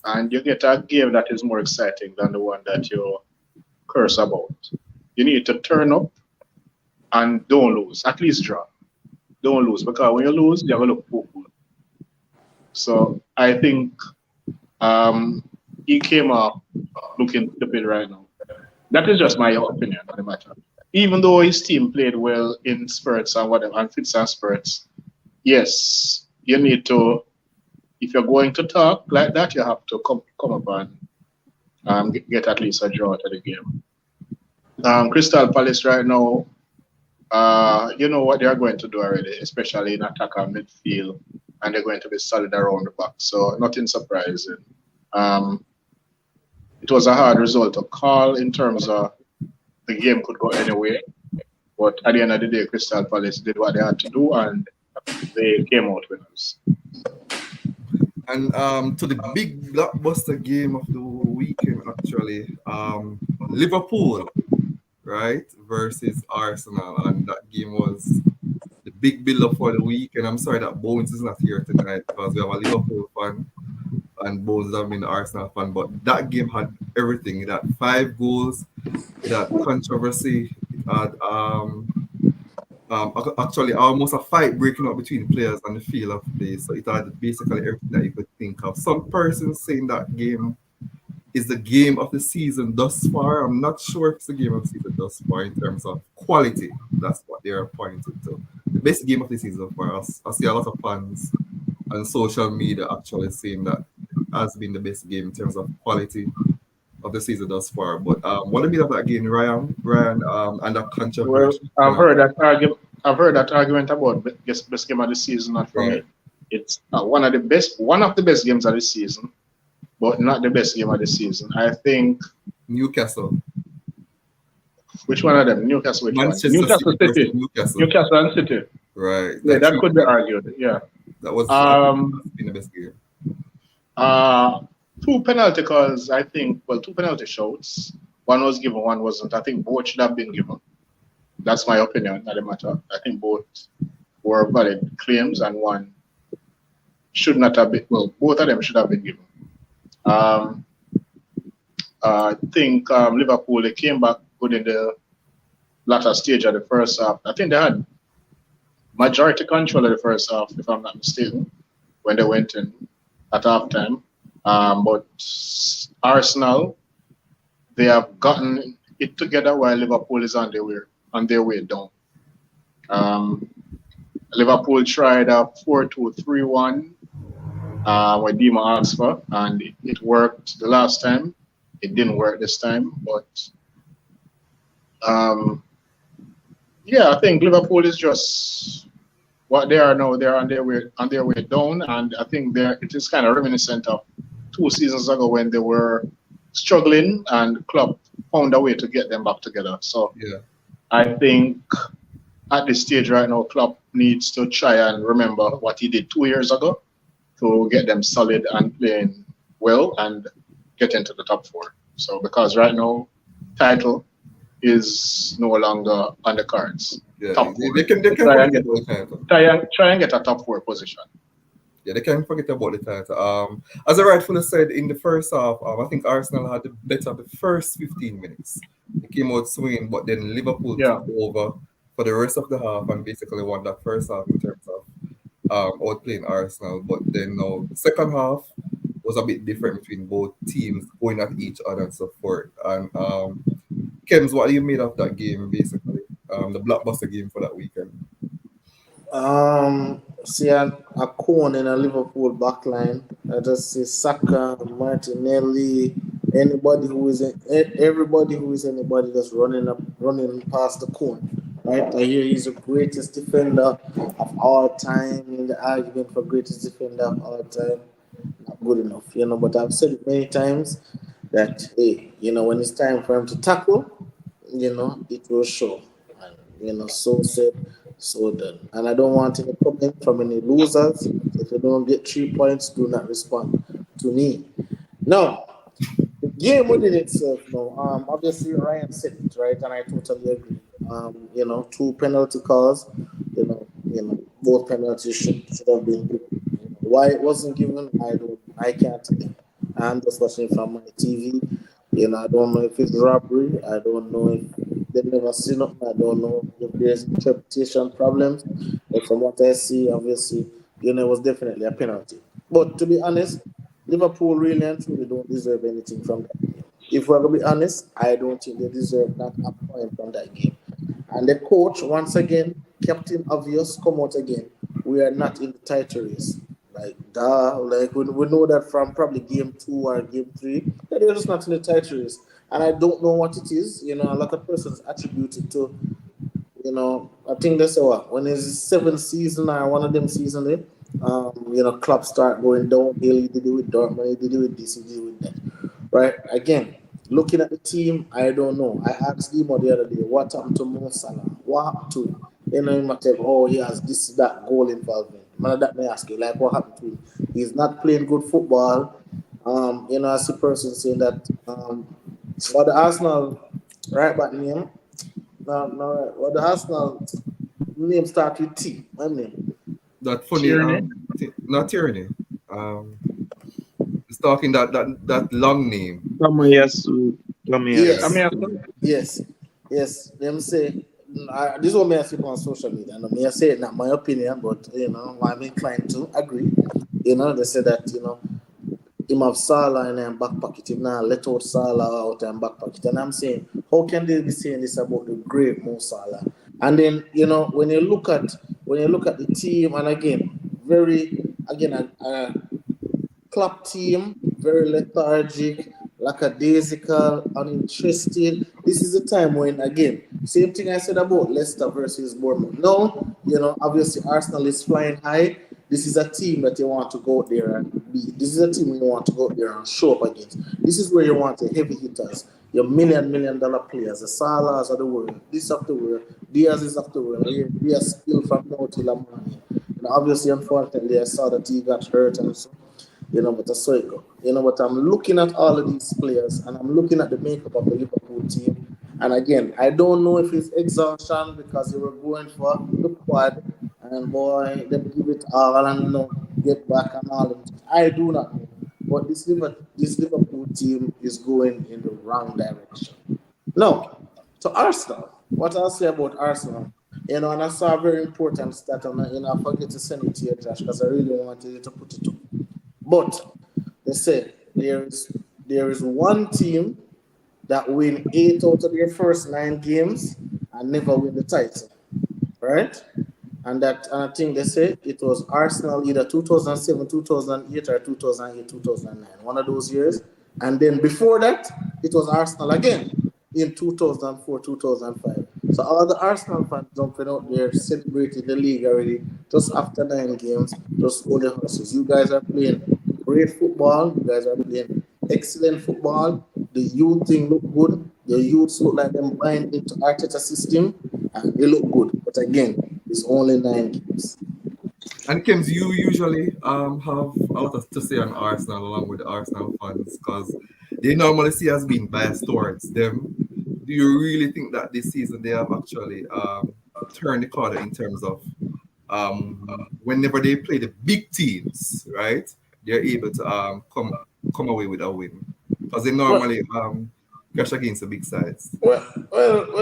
And you get a game that is more exciting than the one that you curse about. You need to turn up and don't lose. At least draw. Don't lose. Because when you lose, you're going to look football. So I think um, he came up looking stupid right now. That is just my opinion on the matter. Even though his team played well in spurts and whatever, and fits and spurts, yes, you need to, if you're going to talk like that, you have to come up and get at least a draw out of the game. Crystal Palace right now, you know what they are going to do already, especially in attack and midfield, and they're going to be solid around the back. So nothing surprising. Um, it was a hard result to call in terms of the game could go anywhere, but at the end of the day, Crystal Palace did what they had to do, and they came out winners. And to the big blockbuster game of the weekend, actually, Liverpool, right, versus Arsenal, and that game was the big build-up for the week. And I'm sorry that Bones is not here tonight because we have a Liverpool fan and Bones have been an Arsenal fan. But that game had everything. It had 5 goals. It had controversy. It had actually almost a fight breaking out between players on the field of play. So it had basically everything that you could think of. Some persons saying that game is the game of the season thus far. I'm not sure if it's the game of the season thus far in terms of quality. That's what they're pointing to. The best game of the season so far. I see a lot of fans on social media actually saying that has been the best game in terms of quality of the season thus far. But what a bit of that game, Ryan, and that Well, controversy. I've heard that argument. I've heard that argument about best game of the season. Not for me. Right. It's one of the best games of the season, but not the best game of the season. I think. Newcastle. Which one of them? Newcastle. Which Manchester one? Newcastle City versus City. Newcastle. Newcastle and City. Right. Yeah, that could be argued. Yeah. That was been the best game. 2 penalty calls. I think. Well, 2 penalty shots. One was given, one wasn't. I think both should have been given. That's my opinion. Not a matter. I think both were valid claims, and one should not have been. Well, both of them should have been given. I think Liverpool, they came back good in the latter stage of the first half. I think they had majority control of the first half, if I'm not mistaken, when they went in at halftime. But Arsenal, they have gotten it together while Liverpool is on their way down. Liverpool tried a 4-2-3-1 when Dima asked for, and it worked the last time. It didn't work this time, but yeah, I think Liverpool is just what they are now. They're on their way down, and I think it is kind of reminiscent of 2 seasons ago when they were struggling, and Klopp found a way to get them back together. So Yeah. I think at this stage right now, Klopp needs to try and remember what he did 2 years ago to get them solid and playing well and get into the top 4. So because right now, title is no longer on the cards. Yeah. Top 4. They can Try and forget get, about the title. try and get a top 4 position. Yeah, they can't forget about the title. As I rightfully said, in the first half, I think Arsenal had the better of the first 15 minutes. They came out swinging, but then Liverpool took over for the rest of the half and basically won that first half in terms of outplaying Arsenal. But then now the second half was a bit different between both teams going at each other and so forth. And Kems, what do you made of that game basically? The blockbuster game for that weekend. See a cone in a Liverpool backline. I just see Saka, Martinelli, everybody who is anybody that's running past the cone. Right? I hear he's the greatest defender of all time in the argument for greatest defender of all time. Not good enough, but I've said it many times that hey, when it's time for him to tackle, it will show. And so said, so done. And I don't want any comment from any losers. If you don't get 3 points, do not respond to me. Now, the game within itself, obviously Ryan said it, right? And I totally agree. 2 penalty calls, both penalties should have been given. Why it wasn't given, I can't tell you. I'm just watching it from my TV. I don't know if it's robbery. I don't know if they've never seen it. I don't know if there's interpretation problems. But from what I see, obviously, it was definitely a penalty. But to be honest, Liverpool really and truly don't deserve anything from that game. If we're gonna be honest, I don't think they deserve not a point from that game. And the coach, once again, Captain Obvious, come out again. We are not in the title race. Like, duh. Like, we know that from probably game 2 or game 3, that they're just not in the title race. And I don't know what it is. A lot of persons attribute it to, I think that's what. When it's seventh season or one of them seasons, clubs start going downhill. He did it with Dortmund, he did it with this, he did it with that. Right? Again, looking at the team, I don't know. I asked Dimo the other day, what happened to Mo Salah? What happened to him? He might have, he has this, that goal involvement. Man, that may ask you, like, what happened to him? He's not playing good football. I see person saying that, what the Arsenal right back name, what the Arsenal name start with T, my name. That funny, Tyranny? not tyranny. It's talking that long name. Tomiyasu. Yes. Them say, this is what I see on social media. And I say it not my opinion, but I'm inclined to agree. They say that him have Salah in their back pocket. Him now let out Salah out and back pocket. And I'm saying, how can they be saying this about the great Mo Salah? And then when you look at the team, and again, a club team, very lethargic, lackadaisical, uninterested. This is a time when, again, same thing I said about Leicester versus Bournemouth. No, obviously Arsenal is flying high. This is a team that you want to go out there and beat. This is a team you want to go out there and show up against. This is where you want the heavy hitters, your million dollar players, the Salahs of the world, this of the world, Diaz is of the world. Diaz still from now till the morning. Obviously, unfortunately, I saw that he got hurt and so. But I saw it go. But I'm looking at all of these players and I'm looking at the makeup of the Liverpool team. And again, I don't know if it's exhaustion because they were going for the quad and boy, they give it all and get back and all of it. I do not know. But this Liverpool team is going in the wrong direction. Now, to Arsenal, what I'll say about Arsenal, and I saw a very important stat, and I forget to send it to you, Josh, because I really wanted you to put it up. But they say there is one team that win 8 out of their first 9 games and never win the title, right? And I think they say it was Arsenal either 2007, 2008, or 2008, 2009, one of those years. And then before that, it was Arsenal again in 2004, 2005. So all the Arsenal fans jumping out there celebrating the league already just after 9 games, just holding horses. You guys are playing great football. You guys are playing excellent football. The youth thing look good. The youths look like them buying into Arteta's system, and they look good. But again, it's only 9 games. And Kims, you usually have a lot to say on Arsenal along with the Arsenal fans because they normally see us being biased towards them. Do you really think that this season they have actually turned the corner in terms of whenever they play the big teams, right? They're able to come away with a win because they normally crash against the big sides. Well,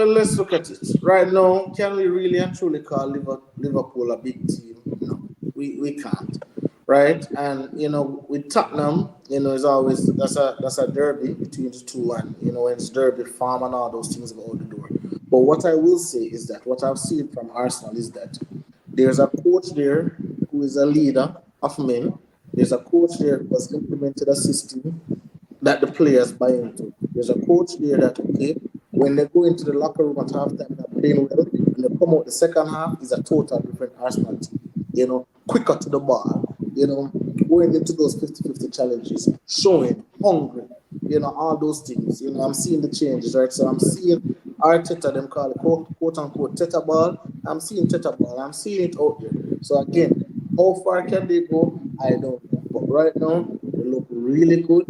let's look at it. Right now, can we really and truly call Liverpool a big team? No, we can't. Right? And with Tottenham, it's always that's a derby between the two, and when it's derby farm and all those things go out the door. But what I will say is that what I've seen from Arsenal is that there's a coach there who is a leader of men. There's a coach there who has implemented a system that the players buy into. There's a coach there that, okay, when they go into the locker room at halftime, they're playing well. When they come out the second half, is a total different Arsenal team. Quicker to the ball, going into those 50-50 challenges, showing, hungry, all those things. I'm seeing the changes, right? So I'm seeing Arteta, them call it quote unquote Teta ball. I'm seeing Teta ball. I'm seeing it out there. So again, how far can they go? I don't know. But right now, they look really good.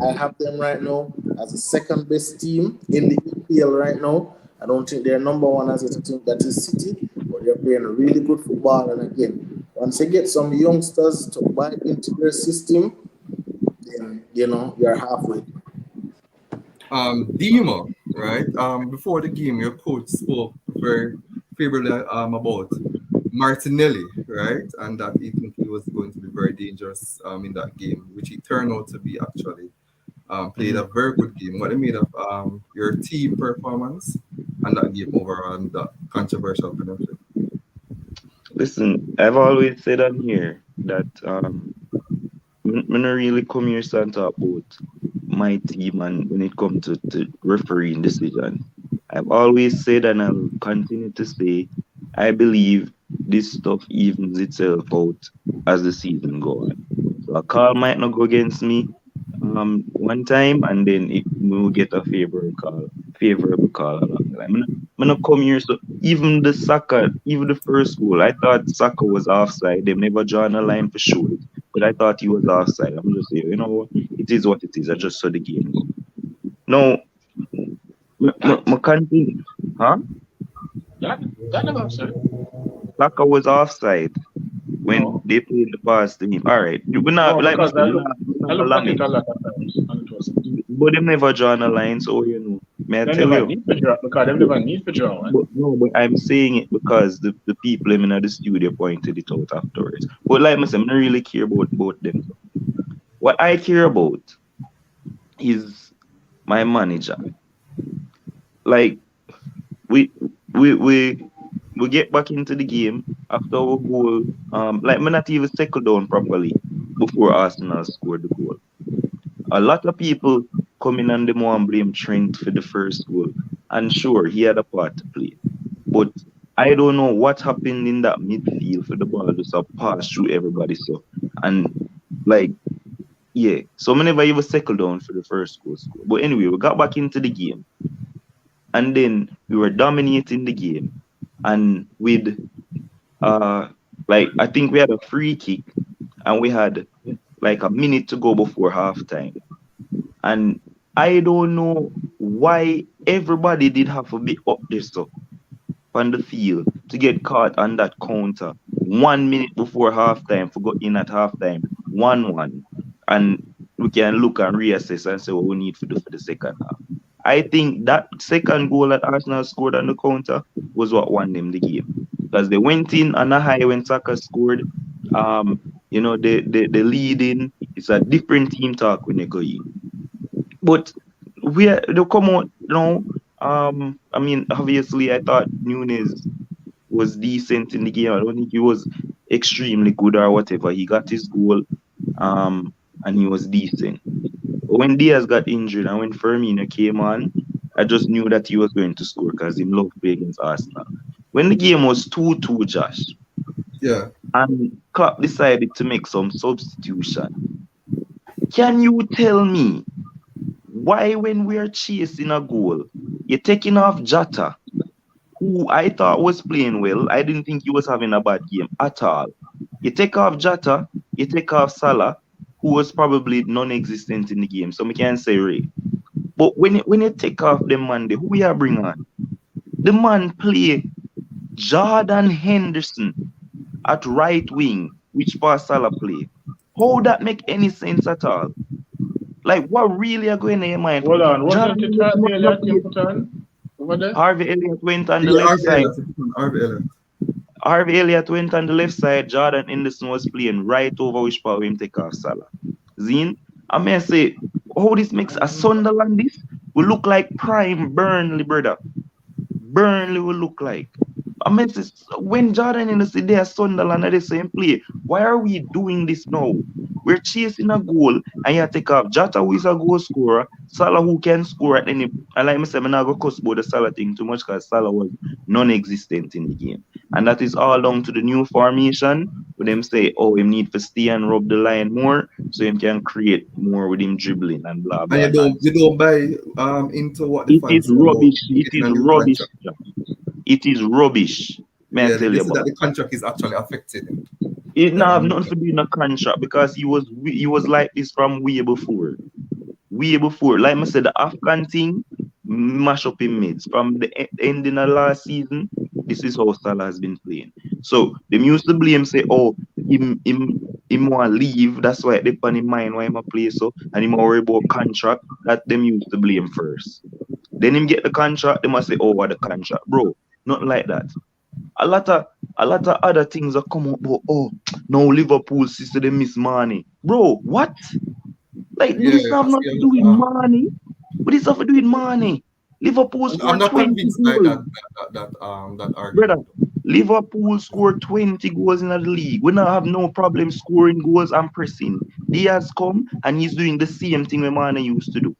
I have them right now as the second best team in the EPL right now. I don't think they're number one as it. I think that is City. But but they're playing a really good football. And again, once you get some youngsters to buy into their system, then you're halfway. Dima, right? Before the game, your coach spoke very favorably about Martinelli, right? And that he think he was going to be very dangerous in that game, which he turned out to be actually. Played a very good game. What do you made of your team performance and that game overall and that controversial penalty? Listen, I've always said on here that I'm not really come here to talk about my team and when it comes to refereeing decision. I've always said and I'll continue to say I believe this stuff evens itself out as the season go on. So a call might not go against me one time and then it will get a favorable call along the line. I'm not come here so even even the first goal, I thought Saka was offside. They've never drawn a line for sure. But I thought he was offside. I'm just saying, it is what it is. I just saw the game go. No, my continue. Huh? That never happened. Saka was offside when No. they played the pass to him. All right, we're No, not like because I we're looked not at it a lot of times and it wasn't. but them never drawn a line, so may I They tell never you? need to draw because they never need to draw one. But no, but I'm saying it because the people in the studio pointed it out afterwards. But like I said, I don't really care about them. What I care about is my manager. Like we we we we get back into the game after our goal. Like me not even settle down properly before Arsenal scored the goal. A lot of people come in and they want to blame Trent for the first goal. And sure, he had a part to play. But I don't know what happened in that midfield for the ball just to pass through everybody. So and like yeah, so I never even settled down for the first goal score. But anyway, we got back into the game, and then we were dominating the game, and with like I think we had a free kick, and we had like a minute to go before halftime, and I don't know why everybody did have to be up there so on the field to get caught on that counter 1 minute before halftime for go in at halftime 1-1, and we can look and reassess and say what we need to do for the second half. I think that second goal that Arsenal scored on the counter was what won them the game because they went in on a high when Saka scored. The leading. It's a different team talk when they go in. But they come out, I mean, obviously, I thought Nunes was decent in the game. I don't think he was extremely good or whatever. He got his goal, and he was decent. But when Diaz got injured and when Firmino came on, I just knew that he was going to score because he loved playing against Arsenal. When the game was 2-2, Josh, Yeah. and Klopp decided to make some substitution, can you tell me why, when we're chasing a goal, you're taking off Jota, who I thought was playing well? I didn't think he was having a bad game at all. You take off Jota, you take off Salah, who was probably non-existent in the game, so we can't say Ray. But when you take off the Monday, who you bring on? The man play Jordan Henderson at right wing, which part Salah play. How that make any sense at all? Like, what really are going in your mind? Hold on, wasn't Jordan it Harvey Elliott you put on over there? Harvey Elliott went on the Yeah, left side. RB Elliott. Harvey Elliott went on the left side. Jordan Henderson was playing right over which part him take off Salah. Zine, I may say, how this makes a Sunderland this will look like prime Burnley, brother. Burnley will look like. I mean, when Jordan Henderson there, Sunderland at the same play, why are we doing this now? We're chasing a goal and you take off Jota, who is a goal scorer, Salah, who can score at any. And like I said, I'm not going to cuss about the Salah thing too much because Salah was non-existent in the game. And that is all down to the new formation where them say, oh, him need to stay and rub the line more so him can create more with him dribbling and blah, blah, And blah. you don't buy into what the It fans is say about rubbish. It getting is a new rubbish. contract. It is rubbish. May I Yeah, tell they you say about that the contract is actually affecting him. it? Now have Um, nothing to do in a contract because he was like this from way before. Way before. Like I said, the Afghan thing mash up in mids from the ending of last season. this is how Salah has been playing. So them used to blame say, oh, him want leave. That's why they put in mind why him a play so, and him worry about contract. That them used to blame first. Then him get the contract, they must say, oh, what the contract, bro? Not like that. A lot of other things are come up, but oh, no Liverpool sister they miss money, bro. What? Like Yeah, this have I not see to a do with lot. money. But this have to do with money. Liverpool I'm scored not 20 convinced by goals. that Brother, argument. Liverpool scored 20 goals in the league. We not have no problem scoring goals and pressing. Diaz come and he's doing the same thing we Mane used to do.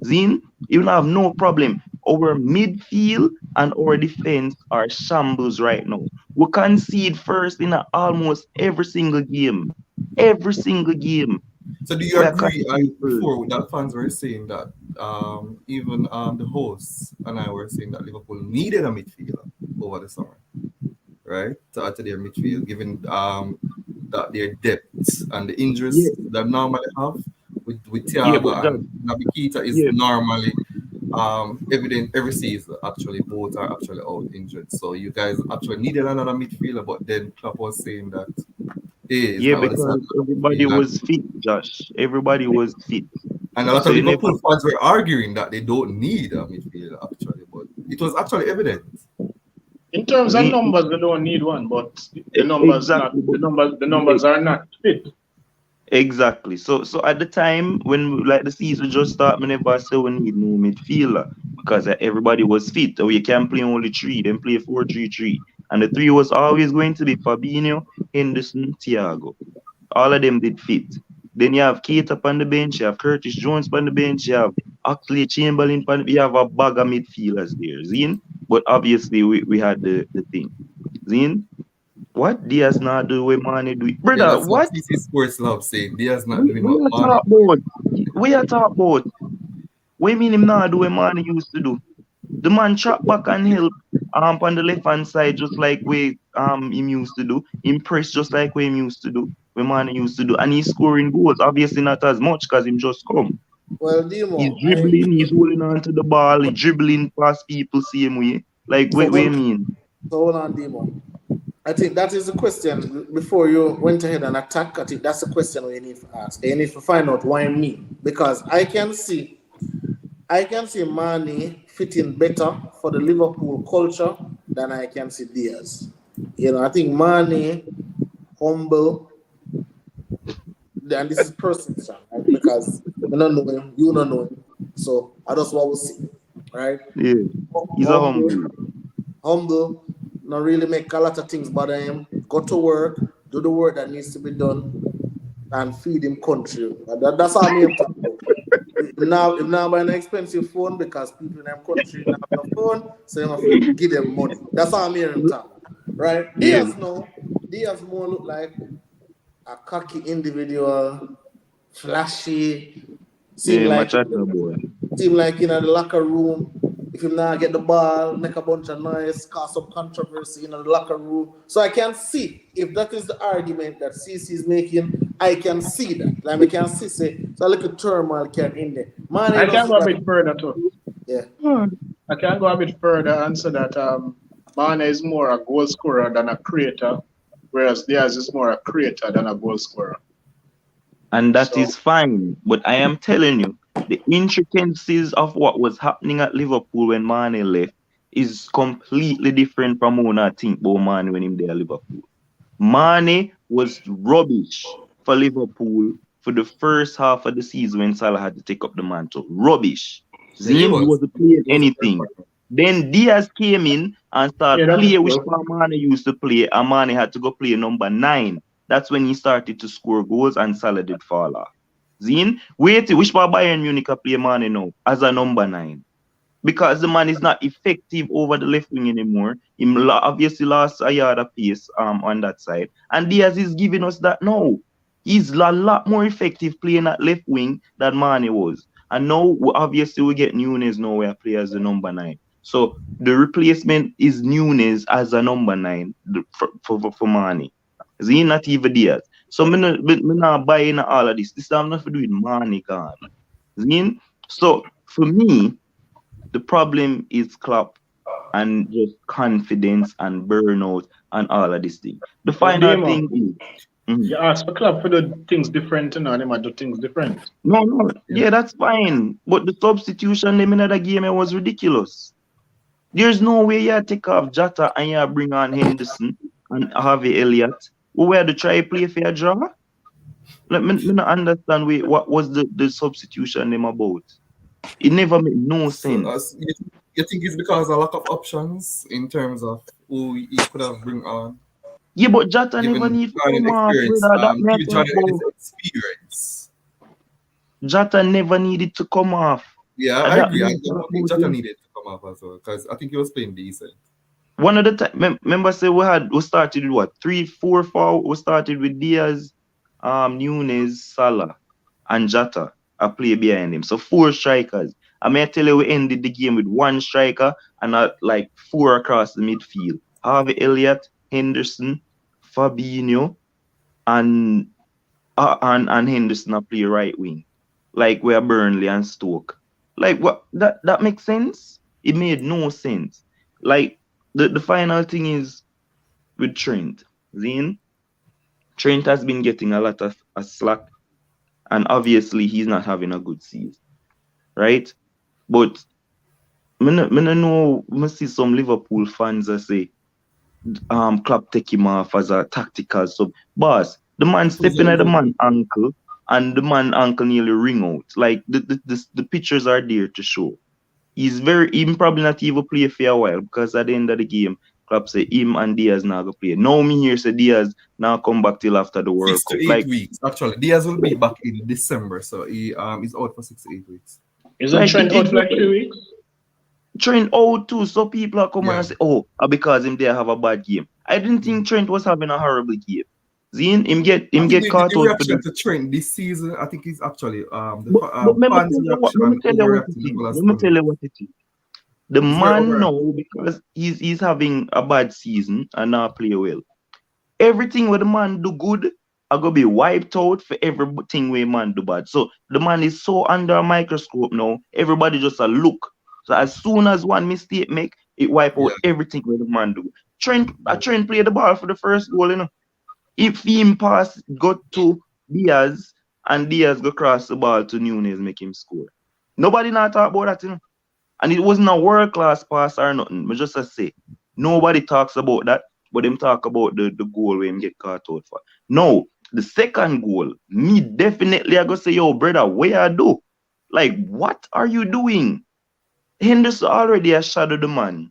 Zin, you have no problem. Our midfield and our defense are shambles right now. We concede first in almost every single game. Every single game. So do you We are agree? conceding first. Before that fans were saying that even the hosts and I were saying that Liverpool needed a midfielder over the summer, right? To add to their midfield, given that their depth and the Yeah, injuries that normally have with yeah, Thiago but and Naby Keita is yeah, normally evident every season. Actually, both are actually out injured. So you guys actually needed another midfielder, but then Klopp was saying that hey, it's yeah, not going to sign because another everybody midfielder. was fit, Josh. Everybody was fit. And a lot So of you never Liverpool fans were arguing that they don't need a midfielder actually, but it was actually evident. In terms of see, numbers, they don't need one, but the numbers not exactly. But the yeah, numbers are not fit. exactly. So at the time when like the season just started, we never say we need no midfielder because everybody was fit. So you can play only three, then play 4-3-3. And the three was always going to be Fabinho, Henderson, Thiago. All of them did fit. Then you have Keita up on the bench, you have Curtis Jones on the bench, you have Oxley Chamberlain on you have a bag of midfielders there, Zin. But obviously we had the thing. Zin, what Diaz not do what Mane do? Yeah, Brother, that's what what? CC Sports Love saying. Diaz not We, doing we what are Mane. talk about. We are talk about. We mean him not do what Mane used to do. The man chop back and help on the left hand side just like we him used to do. Impress just like we him used to do. We man used to do. And he's scoring goals. Obviously not as much because him just come. Well, He's Demo, dribbling, he's holding on to the ball, he's dribbling past people same way. Like so we hold, mean. so hold on, Demo. I think that is the question before you went ahead and attack. I think that's the question we need to ask. You need to find out why me, because I can see Mane fitting better for the Liverpool culture than I can see Diaz. I think Mane humble, and this is personal, right? Because we don't know him, you don't know him, so I just want to see, right? Yeah. He's a Humble, humble. humble, not really make a lot of things bother him. Go to work, do the work that needs to be done, and feed him country. That's all me talking about. If now buy an expensive phone because people in them country now have a phone, so you have to give them money. That's how I'm hearing him talk. Right? Yeah. Diaz more look like a cocky individual, flashy, seem Yeah, like Machata boy. in the locker room. If you now get the ball, make a bunch of noise, cause some controversy in the locker room. So I can see if that is the argument that CC is making. I can see that. Like we can see, say, so a little turmoil can in there. Man, I it can doesn't go a like, bit further too. yeah. I can go a bit further and say that Mane is more a goal scorer than a creator, whereas Diaz is more a creator than a goal scorer. And that So is fine. But I am telling you, the intricacies of what was happening at Liverpool when Mane left is completely different from what I think about Mane when him there at Liverpool. Mane was rubbish for Liverpool for the first half of the season when Salah had to take up the mantle. Rubbish. Yeah, he Zin, he was. wasn't playing He was a anything. Then Diaz came in and yeah, started that's playing which true. Mane used to play, and Mane had to go play number 9. That's when he started to score goals and Salah did fall off. Zin, wait, which part Bayern Munich play Mane now as a number 9? Because the man is not effective over the left wing anymore. He obviously lost a yard of pace on that side. And Diaz is giving us that now. He's a lot more effective playing at left wing than Mane was. And now, obviously, we get Nunes now where play as the number 9. So the replacement is Nunes as a number 9 for Mane. Is he not even Diaz? So I'm not buying all of this. This have nothing to do with Mane, God. So for me, the problem is Klopp and just confidence and burnout and all of this thing. The But final Demo, thing is, mhm. you ask for club for the things different, you know, and they might do things different. No, no, Yeah. yeah, that's fine. But the substitution them in the game was ridiculous. There's no way you take off Jota and you bring on Henderson and Harvey Elliott. Who were to try play for a draw? Let me not understand what was the substitution them about. It never made no So, sense. you think it's because of lack of options in terms of who he could have bring on, Yeah, but Jota never given need to Jordan come off, experience, brother. That me I given talk Jordan his about. experience. Jota never needed to come off. Yeah, And I that agree. me I I talk don't think about Jota him. needed to come up as well because I think he was playing decent. One of the time, remember, say we started with what 3-4-4. We started with Diaz, Nunes, Salah, and Jota. I play behind him, so 4 strikers. I may tell you we ended the game with 1 striker and like 4 across the midfield. Harvey Elliott, Henderson, Fabinho, and and Henderson a play right wing, like where Burnley and Stoke. Like what that makes sense? It made no sense. Like the final thing is with Trent. Zane, Trent has been getting a lot of slack, and obviously he's not having a good season, right? But me no know, me see some Liverpool fans that say Klopp take him off as a tactical sub. Boss, the man Who's stepping that at the Liverpool? man ankle and the man ankle nearly ring out. Like the pictures are there to show. He's very even probably not even play for a while because at the end of the game, Klopp say him and Diaz now go play. Now me here say Diaz now come back till after the World Six Cup. to eight Like weeks. Actually, Diaz will be back in December, so he is out for 6 to 8 weeks. Isn't like Trent it out for like 3 weeks? Trent out too, so people are coming Yeah. and say, oh, because him there have a bad game. I didn't think Trent was having a horrible game. Zine, I him think get caught the out for reaction the. to Trent this season, I think is actually But fans' reaction let me tell you what it overreacting as is. well as Let me tell coming. you what it is. The It's very man overreacting. now because he's having a bad season and not play well. Everything where the man do good are gonna be wiped out for everything where man do bad. So the man is so under a microscope now. Everybody just a look. So as soon as one mistake make, it wipe Yeah. out everything where the man do. Trent play the ball for the first goal, you know. If him pass got to Diaz and Diaz go cross the ball to Nunes make him score. Nobody not talk about that, you know. And it wasn't a world class pass or nothing. But just to say, nobody talks about that, but them talk about the goal where him get caught out for. No, the second goal, me definitely I go say, yo, brother, what you do? Like, what are you doing? Henderson already has shadowed the man.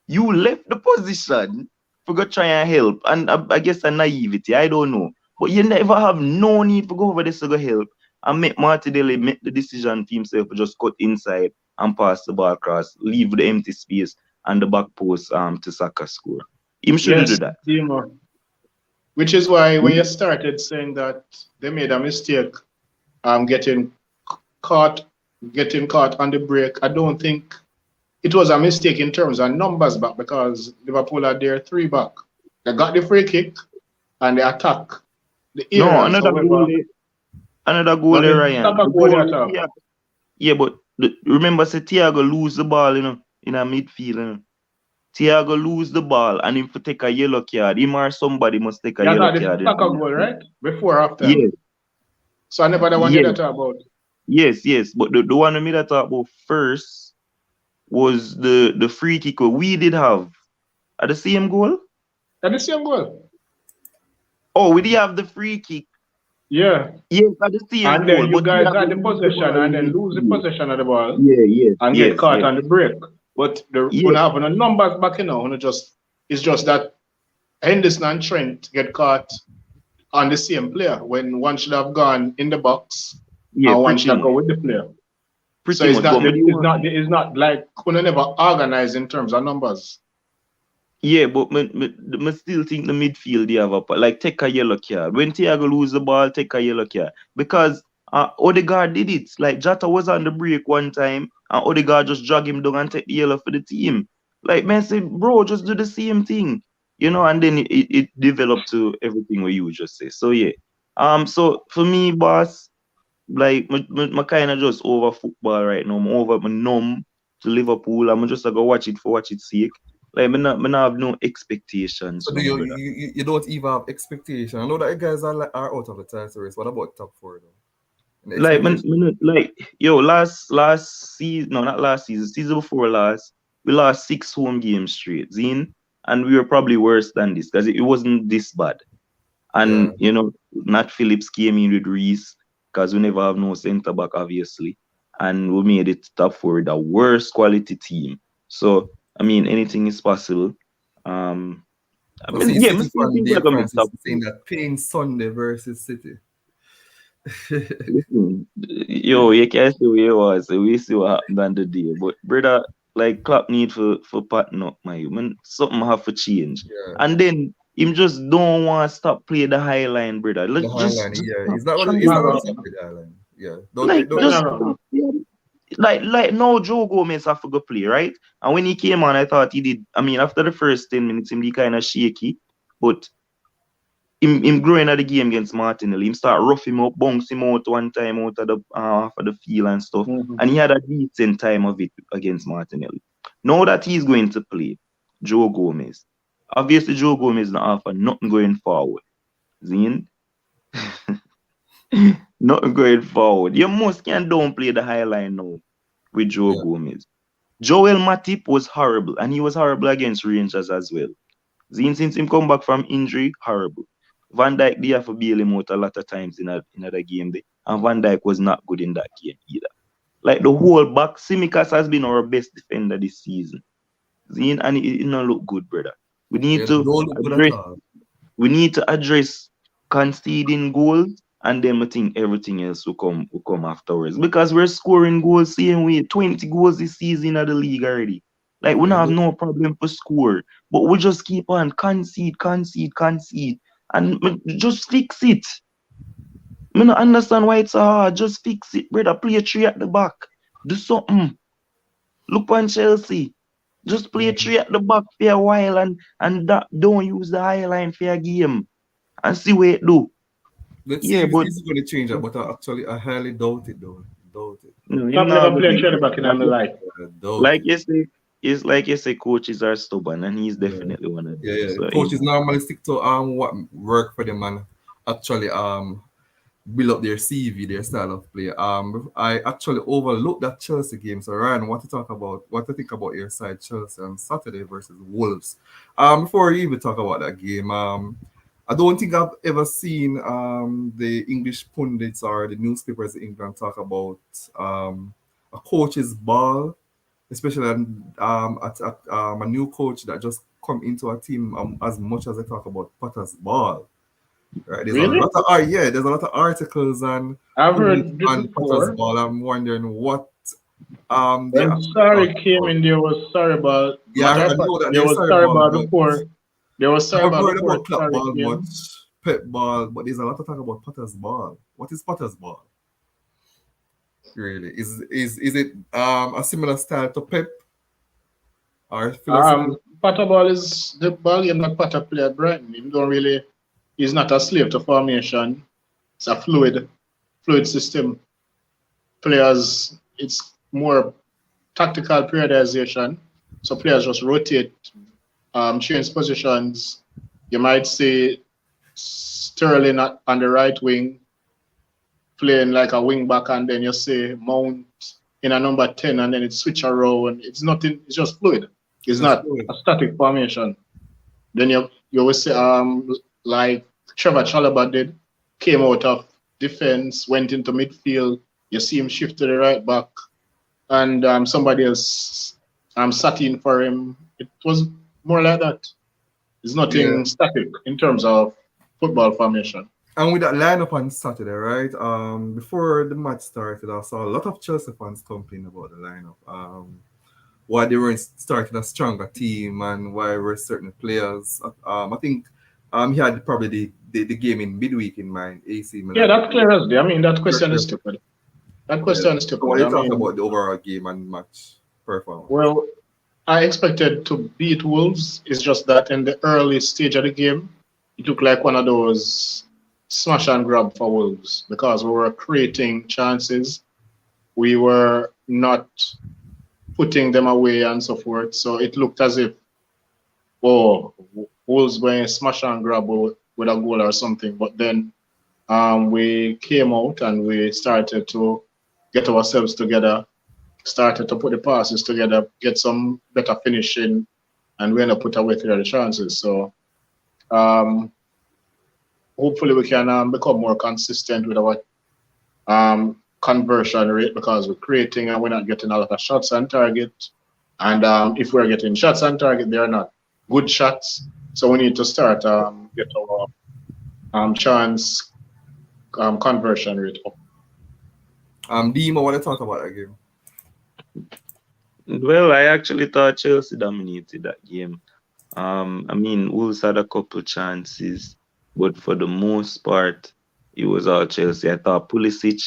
You left the position for go try and help. And I guess a naivety, I don't know. But you never have no need to go over this to go help. And make Martinelli make the decision for himself to just cut inside and pass the ball across, leave the empty space and the back post to Saka score. Him should do Yes, that. Demo. Which is why when you started saying that they made a mistake, getting caught, getting caught on the break, I don't think it was a mistake in terms of numbers back because Liverpool are there 3 back. They got the free kick and they attack the No, areas. However, another goal but there, it's Ryan. Saka The goal they goal with attack. Thiago. Yeah, but remember, say Thiago lose the ball, you know, in a midfield. You know. Thiago lose the ball and him to take a yellow card. Him or somebody must take a Yeah, yellow got the card. Saka goal, right? Before after. Yes, So I never the one you yes, talk about. yes. But the one that me that talk about first was the free kick we did have at the same goal. That the same goal. Oh, we did have the free kick. Yeah. Yes, at the same And goal. then you But guys got Thiago the lose the possession ball and in then lose the midfield. possession of the ball Yeah, and get yes, caught yes, on the break. But the yes. gonna happen the numbers back, you know, it's just that Henderson and Trent get caught on the same player when one should have gone in the box Yeah, and one should pretty have gone much. with the player. So Pretty much. But me the it's not like we never organize in terms of numbers. Yeah, but me still think the midfield they have up. Like take a yellow card. When Thiago lose the ball, take a yellow card. Because Odegaard did it. Like Jota was on the break one time and Odegaard just drag him down and take the yellow for the team. Like man said, bro, just do the same thing. You know, and then it developed to everything what you just say. So yeah. So for me, boss, like my kind of just over football right now. I'm over my numb to Liverpool. I'm just like go watch it for watch its sake. Like, me not have no expectations So do now, you, brother. you don't even have expectation? I know that you guys are out of the title race. What about top four though? And the Like, expectation? like, yo, last season, no, not last season, season before last, we lost 6 home games straight, Zine, and we were probably worse than this because it wasn't this bad. Yeah. And Nat Phillips came in with Reese because we never have no centre back, obviously, and we made it top four with a worse quality team. So I mean, anything is possible. Um, I So see mean, yeah, I City still fan think we're Dale gonna be Francis top saying four. that pain Sunday versus City. Listen, yo, you can't see where you was. So we see what happened on the day. But brother, like Klopp need for pattern up, man. Something have to change. Yeah. And then him just don't want to stop play the high line, brother. The Let's just Highline, just yeah. stop It's not trying. gonna Never, stop with the Highline. Yeah. Like Don't just get never. stop. Like no Joe Gomez have to go play, right? And when he came on, I thought he did. I mean, after the first 10 minutes, him be kind of shaky, but him growing at the game against Martinelli, him start rough him up, bounce him out one time out of the half of the field and stuff. Mhm. And he had a decent time of it against Martinelli. Now that he's going to play Joe Gomez, obviously Joe Gomez not offer nothing going forward. Zine, nothing going forward. You must can downplay the high line now with Joe yeah. Gomez. Joel Matip was horrible, and he was horrible against Rangers as well. Zine, since him come back from injury, horrible. Van Dijk they have to bail him out a lot of times in the game there. And Van Dijk was not good in that game either. Like the whole back, Simicas has been our best defender this season. Zine, and it don't look good, brother. We need Yeah. to Don't look good at address all. we need to address conceding goals, and then I think everything else will come afterwards. Because we're scoring goals same way, 20 goals this season at the league already. Like we Yeah. don't have no problem to score, but we just keep on concede, and just fix it. I don't understand why it's so hard. Just fix it, brother. Play a three at the back. Do something. Look on Chelsea. Just play a Mhm. three at the back for a while and don't use the high line for a game and see what it do. Let's see Yeah, if but this is going to change that, but I highly doubt it though. Doubt it. no, him Stop now never go play do trade back in like my life. Doubt like it. you say, it's like you say, coaches are stubborn, and he's Yeah. definitely one of Yeah, them. yeah. So Coaches normally stick to what work for them and actually build up their CV, their style of play. I actually overlooked that Chelsea game. So Ryan, what to think about your side Chelsea on Saturday versus Wolves? Before we even talk about that game, I don't think I've ever seen the English pundits or the newspapers in England talk about a coach's ball, especially a new coach that just come into a team as much as they talk about Potter's ball. Right, Really? there's a lot of articles and I've pundits heard this on Potter's before. ball. I'm wondering what they When actually talk Sorry came about. in, there was sorry about Yeah, matter I of fact, know that there there's was sorry sorry ball, about but before. There was I sorry have about heard before about club Sorry ball came. much, Pep ball, but there's a lot of talk about Potter's ball. What is Potter's ball? Really? Is it a similar style to Pep or philosophy? Potter ball is the ball game that Potter play at Brighton. He don't really he's not a slave to formation. It's a fluid system. Players it's more tactical periodization. So players just rotate, change positions. You might say Sterling on the right wing, playing like a wing back, and then you say Mount in a number 10, and then it switch around. It's nothing, it's just fluid. It's It's just not fluid. a static formation. Then you always say like Trevor Chalobah did, came out of defense, went into midfield. You see him shift to the right back, and somebody else sat in for him. It was more like that. It's Yeah. nothing static in terms of football formation. And with that lineup on Saturday, right? Before the match started, I saw a lot of Chelsea fans complaining about the lineup. Why they weren't starting a stronger team and why were certain players. I think he had probably the game in midweek in mind, AC Yeah, Milan. that's clear as day. I mean, that Sure, question is sure. stupid. That Yeah. question is So what stupid. do you I talk mean, about the overall game and match performance? well, I expected to beat Wolves. It's just that in the early stage of the game, it looked like one of those smash and grab for Wolves because we were creating chances. We were not putting them away and so forth. So it looked as if oh, Wolves going to smash and grab with a goal or something. But then we came out and we started to get ourselves together, started to put the passes together, get some better finishing, and we end up put away 3 chances. So um, hopefully we can become more consistent with our conversion rate because we're creating and we're not getting a lot of shots on target. And if we're getting shots on target, they're not good shots. So we need to start get our chance conversion rate up. Dima, what I thought about that game? Well, I actually thought Chelsea dominated that game. I mean, Wolves had a couple chances, but for the most part, it was all Chelsea. I thought Pulisic,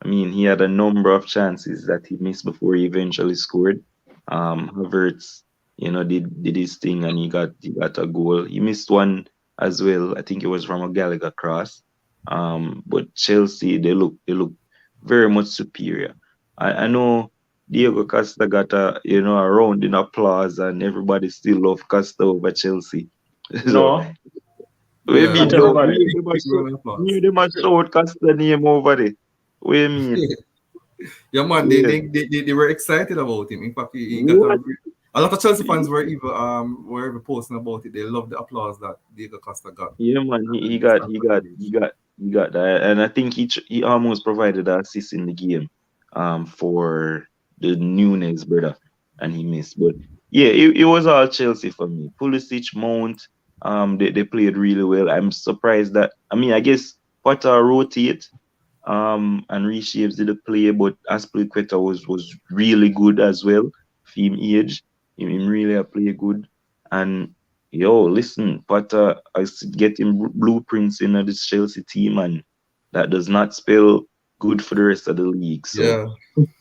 I mean, he had a number of chances that he missed before he eventually scored. Havertz, did his thing and he got a goal. He missed one as well. I think it was from a Gallagher cross. But Chelsea, they look very much superior. I know Diego Costa got a round in applause, and everybody still love Costa over Chelsea. So No, what you Yeah, mean not though? everybody. big round of applause. You must shout Costa name over there. What you mean? Yeah, man, they, Yeah. they, they, they they were excited about him. In fact, he got What? a lot of Chelsea fans were even posting about it. They loved the applause that Diego Costa got. Yeah, man. He And the got he Stamford got he Bridge. got he got that, and I think he almost provided an assist in the game, for the Nunes brother, and he missed. But yeah, it was all Chelsea for me. Pulisic, Mount, they played really well. I'm surprised that, I mean, I guess Potter rotate, and reshapes did the play, but Aspilicueta was really good as well. For him age, him really a play good. And yo, listen, Potter is getting blueprints in this Chelsea team, and that does not spell good for the rest of the league. So Yeah,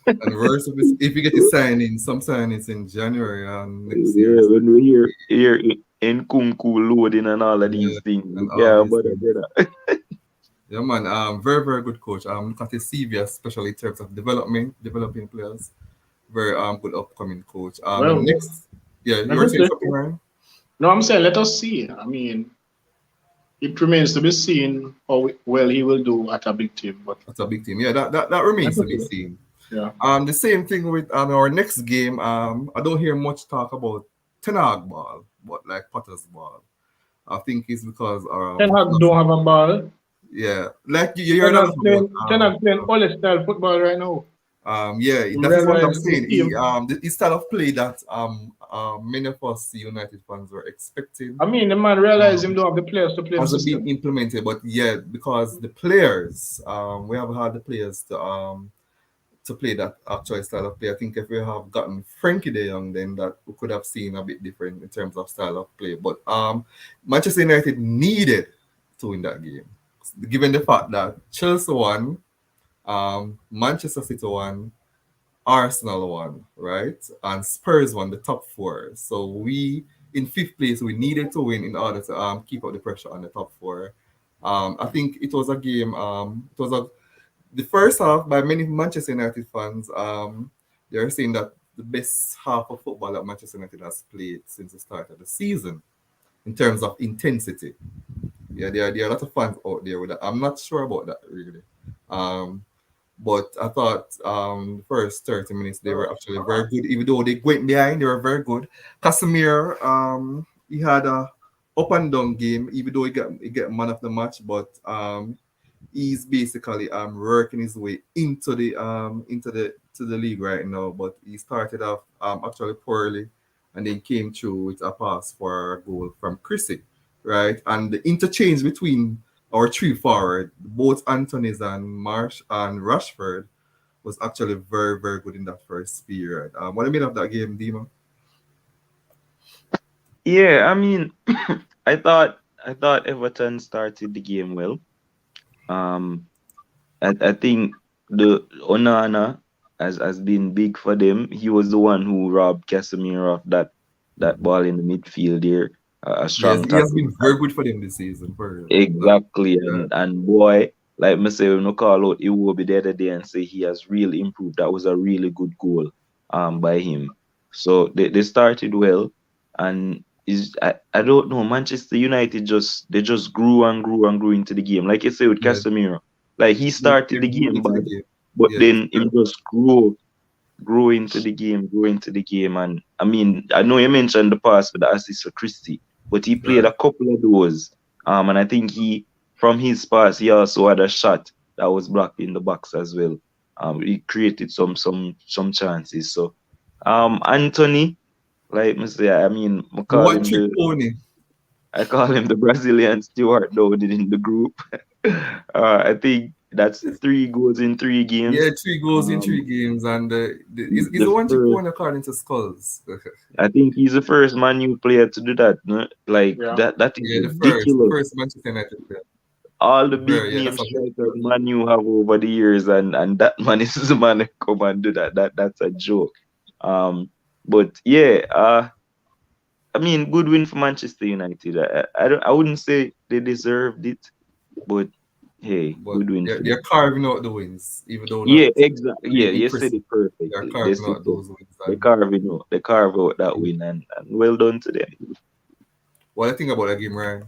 and worse if you get the some signings in January next year. yeah, when we hear in Kunku loading and all of Yeah, these things, and all yeah, these but things. Yeah, man. Very, very good coach. Look at his CV, especially in terms of developing players. Very good upcoming coach. Well, Next, yeah, you let were me saying see. something, Ryan? No, I'm saying let us see. I mean, it remains to be seen how well he will do at a big team. But That's a big team. Yeah, that let remains to us be see. seen. Yeah. The same thing with our next game. I don't hear much talk about Tenag ball, but like Potter's ball. I think it's because Ten Hag don't have a ball. yeah, like you heard a lot about Ten Hag playing all style football right now. yeah, You that is what I'm realize the saying. team. The style of play that many of us United fans were expecting I mean, the man realized him um, don't have the players to play the hasn't been system. implemented. But yeah, because the players, we have had the players to play that actual style of play. I think if we have gotten Frankie De Jong, then that we could have seen a bit different in terms of style of play. But Manchester United needed to win that game, given the fact that Chelsea won, Manchester City won, Arsenal won, right? And Spurs won the top four. So we in fifth place we needed to win in order to keep up the pressure on the top four. I think it was a game. It was the first half by many Manchester United fans. They're saying that the best half of football that Manchester United has played since the start of the season in terms of intensity. Yeah, there are a lot of fans out there with that. I'm not sure about that really. Um, but I thought the first 30 minutes they were actually very good. Even though they went behind, they were very good. Casemiro, he had a up and down game, even though he get man of the match, but he's basically working his way into the league right now. But he started off actually poorly and then came through with a pass for a goal from Chrissy, right? And the interchange between our three forward, both Anthony's and Marsh and Rashford, was actually very, very good in that first period. What do you mean of that game, Dima? yeah, I mean, I thought Everton started the game well. Um, I think the Onana has been big for them. He was the one who robbed Casemiro of that ball in the midfield there. A Yes, strong he has tackle. been very good for them this season, for real. Exactly, Yeah, and boy, like me say, no call out Iwobi the other day and say he has really improved. That was a really good goal by him. So they started well, and I don't know. Manchester United just grew and grew and grew into the game. Like you say with Yeah, Casemiro, like he they started the grew game into the bad, game. but Yeah, then him just grow into the game, grow into the game. And I mean, I know you mentioned the pass for the assist for Christie, but he played right. a couple of those. And I think he from his pass he also had a shot that was blocked in the box as well. He created some chances. So Anthony, like me say, I mean, What trick pony? I call him the Brazilian Stuart Dowd in the group. I think that's 3 goals in 3 games. Yeah, 3 goals in three Um, games, and he's he's the the one trick first. pony according to Skulls. I think he's the first Man U player to do that. No? Like Yeah. that is Yeah, the ridiculous. first Manchester United player. All the big Very, yeah, name that's a big strikers deal. Man U have over the years, and that man is the man that come and do that. That's a joke. Um, but yeah, I mean, good win for Manchester United. I wouldn't say they deserved it, but hey, But good win they're, for they're them. carving out the wins, even though not Yeah, exactly. Yeah, you said impressive. it They're perfectly. carving This is out it. those wins. And They carve out that win, and well done to them. what I think about that game, Ryan?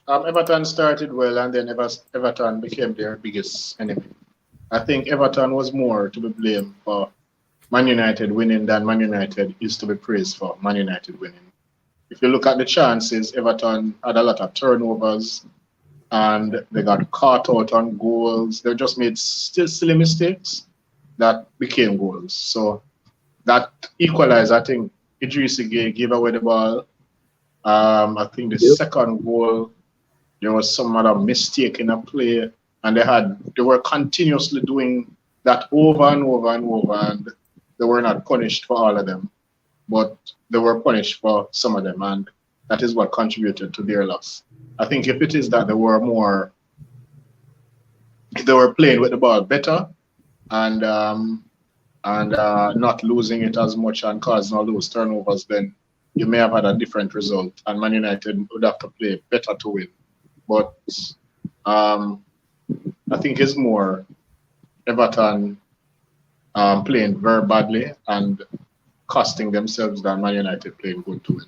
Everton started well, and then Everton became their biggest enemy. I think Everton was more to be blamed for Man United winning than Man United is to be praised for Man United winning. If you look at the chances, Everton had a lot of turnovers and they got caught out on goals. They just made still silly mistakes that became goals. So that equalized, I think Idrissa gave away the ball. I think the Yep. second goal, there was some other mistake in a play, and they were continuously doing that over and over and over, and they were not punished for all of them, but they were punished for some of them, and that is what contributed to their loss. I think if it is that they were playing with the ball better and not losing it as much and causing all those turnovers, then you may have had a different result, and Man United would have to play better to win. But um, I think it's more Everton playing very badly and costing themselves than Man United playing good to win.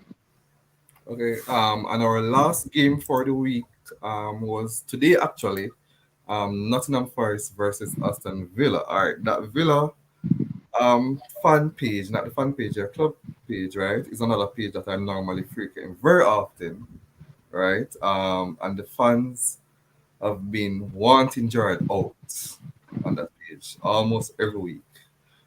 Okay. And our last game for the week was today actually. Nottingham Forest versus Aston Villa. All right, that Villa fan page, not the fan page, your club page, right? Is another page that I'm normally frequenting very often, right? And the fans have been wanting Jared out on that page almost every week.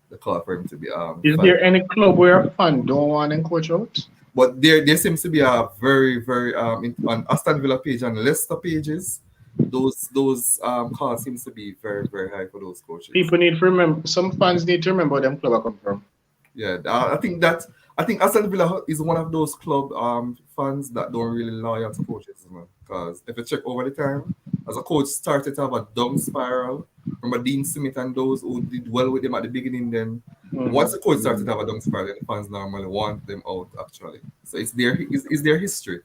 The call for him to be Is fired. there any club where a fan don't want them coach out? But there seems to be a very on Aston Villa page and Leicester pages. Those calls seems to be very high for those coaches. People need to remember. Some fans need to remember where them club come from. Yeah, I think Aston Villa is one of those club fans that don't really loyal to coaches, man. Because if you check over the time, as a coach started to have a down spiral. Remember Dean Smith and those who did well with them at the beginning. Then once the coach started to have a down spiral, then the fans normally want them out. Actually, so it's their history.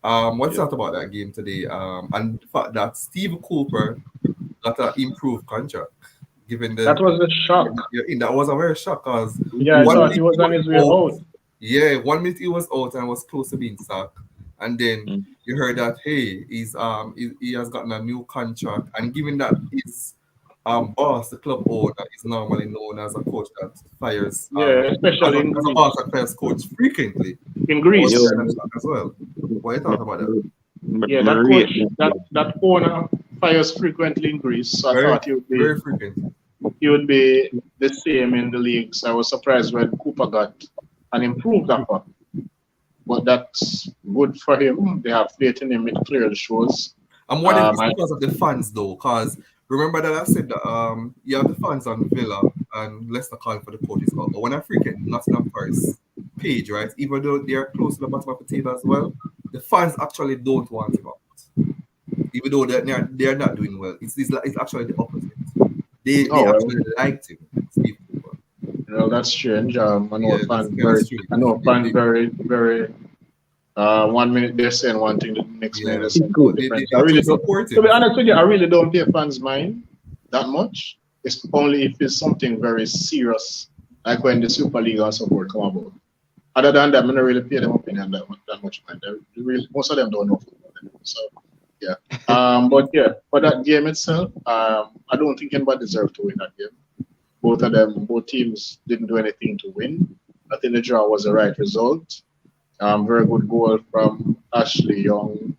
What's Yeah. that about that game today? And the fact that Steve Cooper got an improved contract, given That the was a shock. that was a very shock because Yeah, I one thought he minute was he on was his way out, out. yeah, 1 minute he was out and was close to being sacked, and then Mm. you heard that hey, he has gotten a new contract, and given that his boss, the club owner, is normally known as a coach that fires Yeah, especially in as a boss Greece. that fires coach frequently. In I was Yo, Greece. kind of shocked as well. What you thought about that? Yeah, that Maria, coach, that owner fires frequently in Greece. So I Very thought very frequent. he would be the same in the league. So I was surprised when Cooper got an improved offer. But that's good for him. They have faith in him. It clearly shows. I'm wondering if Um, it's I, because of the fans though, because remember that I said that you have the fans on Villa and Leicester calling for the coaches out. But when I frequent Nottingham Forest page, right, even though they are close to the bottom of the table as well, the fans actually don't want him out. Even though they're not doing well. It's actually the opposite. They oh well, actually liked him, Steve Cooper. that's strange. Yeah, that's kind of I strange. know fans very. 1 minute they're saying one thing, the next minute Yeah. they're saying cool. something They different. I really actually don't. support To be him. honest with you, I really don't pay fans mind that much. It's only if it's something very serious, like when the Super League or support come about. Other than that, I don't really pay them opinion that much. Man. Really, most of them don't know football. So yeah. But yeah, for that game itself, I don't think anybody deserved to win that game. Both teams didn't do anything to win. I think the draw was the right result. Very good goal from Ashley Young.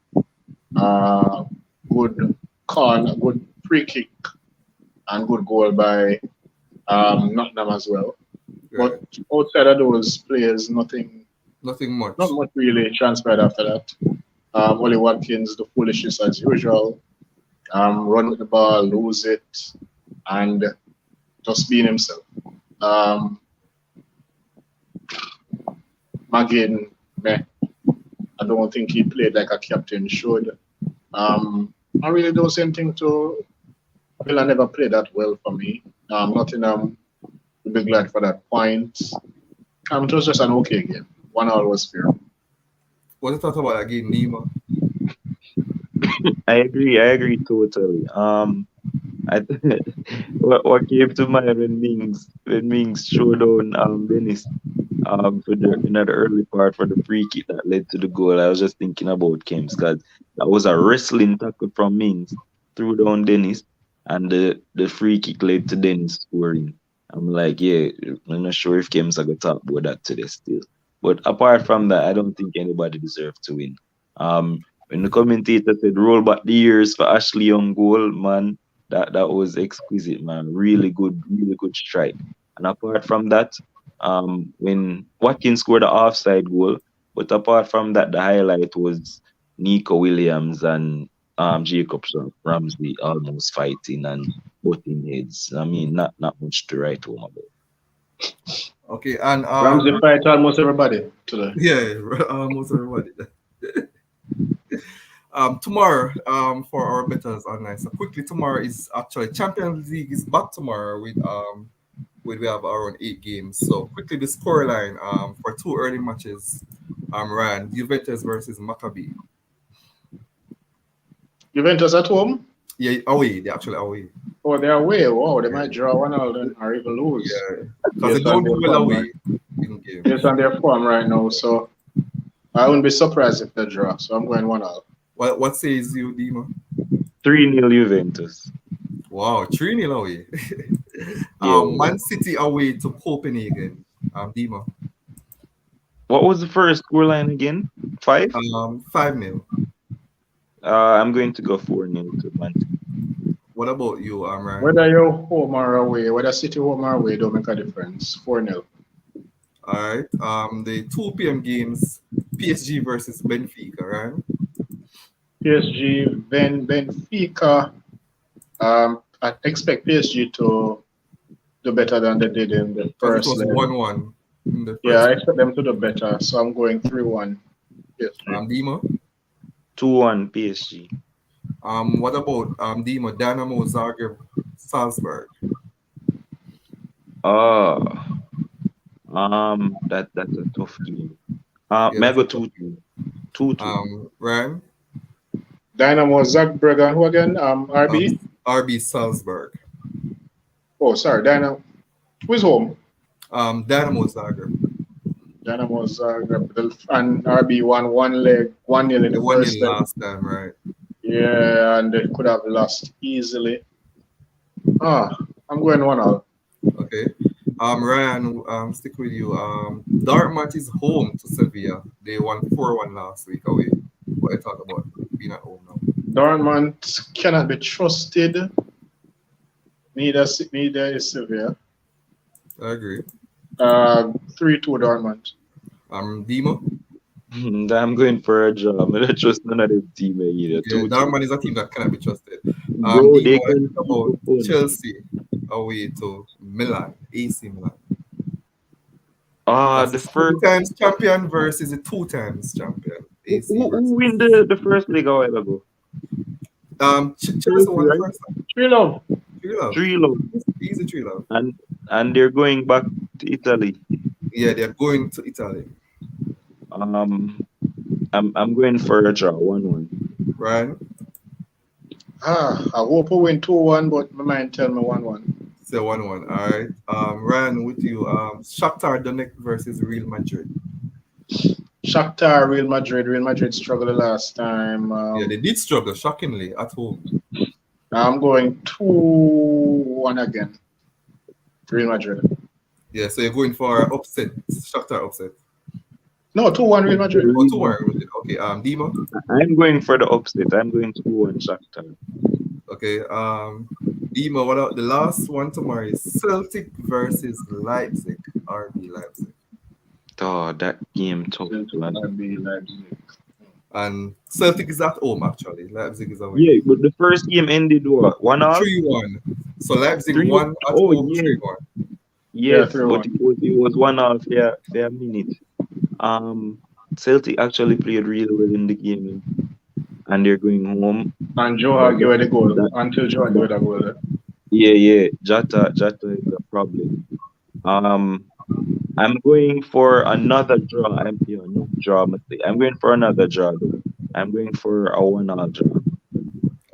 Uh, good good free kick, and good goal by Nottingham as well. Right. But outside of those players, Nothing much. not much really transpired after that. Ollie Watkins, the foolishness as usual. Run with the ball, lose it, and just being himself. Magin, meh. I don't think he played like a captain should. I really don't see anything to. Villa never played that well for me. Nottingham will be glad for that point. It was just an okay game. 1-1 was fair. What you thought about that game, Nima? I agree totally. I what came to mind when Mings showed on Dennis for the the early part for the free kick that led to the goal. I was just thinking about Kemps because that was a wrestling tackle from Mings threw down Dennis, and the free kick led to Dennis scoring. I'm like, yeah, I'm not sure if Kemps are gonna talk about that today still. But apart from that, I don't think anybody deserved to win. When the commentator said roll back the years for Ashley Young goal, man, that was exquisite, man. Really good strike. And apart from that, when Watkins scored the offside goal, but apart from that, the highlight was Nico Williams and Jacobson Ramsey almost fighting and butting heads. I mean, not much to write home about. Okay, and Ramsey fight almost everybody today. yeah, almost everybody. Tomorrow, for our betters online. So quickly, tomorrow is actually Champions League is back tomorrow with we have around 8 games. So quickly, the scoreline for 2 early matches, Ryan, Juventus versus Maccabi. Juventus at home? Yeah, away. They actually away. Oh, they're away. Wow, they might draw 1-0 then or even lose. Yeah, because they don't do well away in game. Yes, on their form right now. So I wouldn't be surprised if they draw. So I'm going 1-0. What says you, Dima? 3-0 Juventus. Wow, 3-0 away. Yeah. Man City away to Copenhagen. Dima. What was the first scoreline again? 5? 5-0. I'm going to go 4-0 to Man. What about you, Ryan? Whether you're home or away, whether City home or away, don't make a difference. 4-0. All right. The 2 p.m. games, PSG versus Benfica, right? PSG, Benfica. I expect PSG to do better than they did in the Because first it was leg. 1-1 in the first. Yeah, I expect them to do better. So I'm going 3-1. PSG. Dima. 2-1 PSG. What about Dima, Dynamo Zagreb, Salzburg? That's a tough game. Yeah, May I that's go a tough 2-2? 2-2. Ryan? Dynamo Zagreb and who again? RB? RB Salzburg. Oh, sorry, Dynamo. Who's home? Dynamo Zagreb. Dynamo Zagreb and RB won 1-0 in They the won first it leg. last time, right? Yeah, and they could have lost easily. I'm going 1-0. Okay. Ryan, stick with you. Dartmouth is home to Sevilla. They won 4-1 last week away. What I talk about being at home now. Dortmund cannot be trusted. Neither is Sevilla. I agree. 3-2 Dortmund. Dimo? I'm going for a draw. I don't trust none of them team either. Yeah, Darman is a team that cannot be trusted. Bro, they Dimo, can about Chelsea away to Milan, AC Milan. That's the the first 2 times champion versus the 2 times champion. AC who versus. win the first leg a while ago? Chelsea won the first time. 3-0. 3-0. 3-0. Easy 3-0. And they're going back to Italy. Yeah, they're going to Italy. I'm going for a draw, 1-1. Right? I hope we win 2-1, but my mind tell me 1-1. So 1-1. All right. Ryan, with you. Shakhtar Donetsk versus Real Madrid. Shakhtar, Real Madrid. Real Madrid struggled the last time. Yeah, they did struggle shockingly at home. I'm going 2-1 again. Real Madrid. Yeah, so you're going for upset, Shakhtar upset. No, 2-1 Real Madrid. Oh, 2-1. Okay, Demo. I'm going for the upset. I'm going to 2-1 Shakhtar. Okay, Demo. What about the last one tomorrow is Celtic versus Leipzig. RB Leipzig. Oh, that game tough, man. RB Leipzig. And Celtic is at home actually. Leipzig is away. Yeah, but the first game ended what? 1-1? 3-1. So Leipzig 3 won at Oh, home yeah. 3-1. Yes, Yeah, but 3-1. it was 1-1 fair minute. Celtic actually played really well in the game, and they're going home. And Joe gave the goal until Joe gave the goal. Yeah. Jota is a problem. I'm going for another draw. No draw mistake. I'm going for another draw though. I'm going for a 1-1 draw.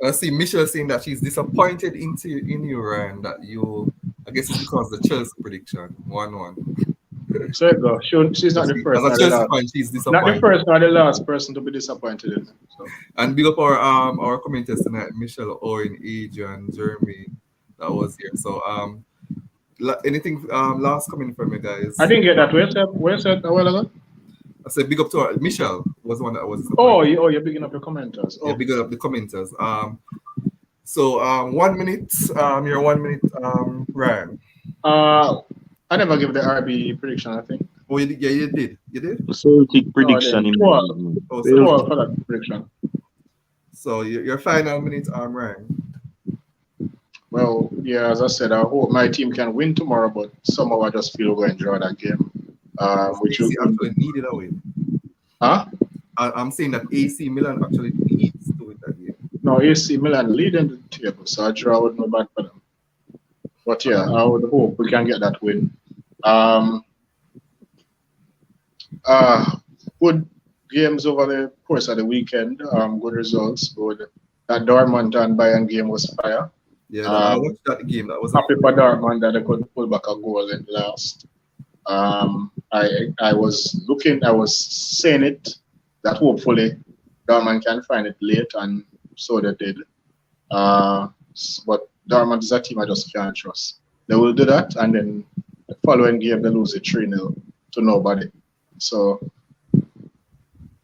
I see Michelle saying that she's disappointed in you, Ryan, that you. I guess it's because of the Chelsea prediction 1-1. So you go. She's not the first. As a Chelsea fan, she's Not the disappointed. first nor the last person to be disappointed in it. So. And big up our commenters tonight, Michelle, Owen, Adrian, Jeremy, that was here. So anything last comment from you guys? I didn't get that. Where said a while ago? I said big up to Michelle was the one that was. You're bigging up your commenters. Yeah, big up the commenters. So 1 minute. Your 1 minute. Ryan. I never give the RB prediction. I think. Oh, you did. Yeah, you did. You did. Celtic prediction. Oh, so 12 for that prediction. So your final minute, Ryan. Well, yeah, as I said, I hope my team can win tomorrow, but somehow I just feel we're going to draw that game. Which AC actually needed a win. Huh? I'm saying that AC Milan actually needs to win that game. No, AC Milan leading the table, so a draw would not bad for them. But yeah, I would hope we can get that win. Good games over the course of the weekend. Good results. Good. That Dortmund and Bayern game was fire. Yeah, I watched that game. That was happy for Dortmund that they could pull back a goal in the last. I was saying it that hopefully Dortmund can find it late, and so they did. But Dortmund is a team I just can't trust. They will do that, and then the following game they lose it 3-0 to nobody. So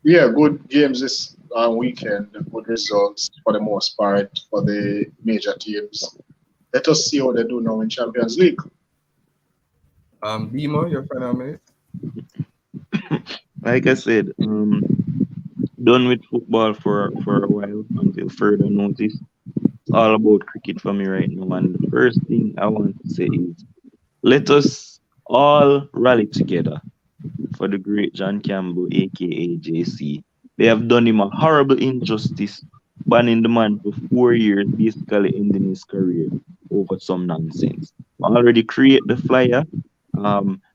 yeah, good games this weekend. Good results for the most part for the major teams. Let us see how they do now in Champions League. Demo, your final minute. Like I said, done with football for a while until further notice. It's all about cricket for me right now. And the first thing I want to say is let us all rally together for the great John Campbell, aka JC. They have done him a horrible injustice, banning the man for 4 years, basically ending his career over some nonsense. I already create the flyer.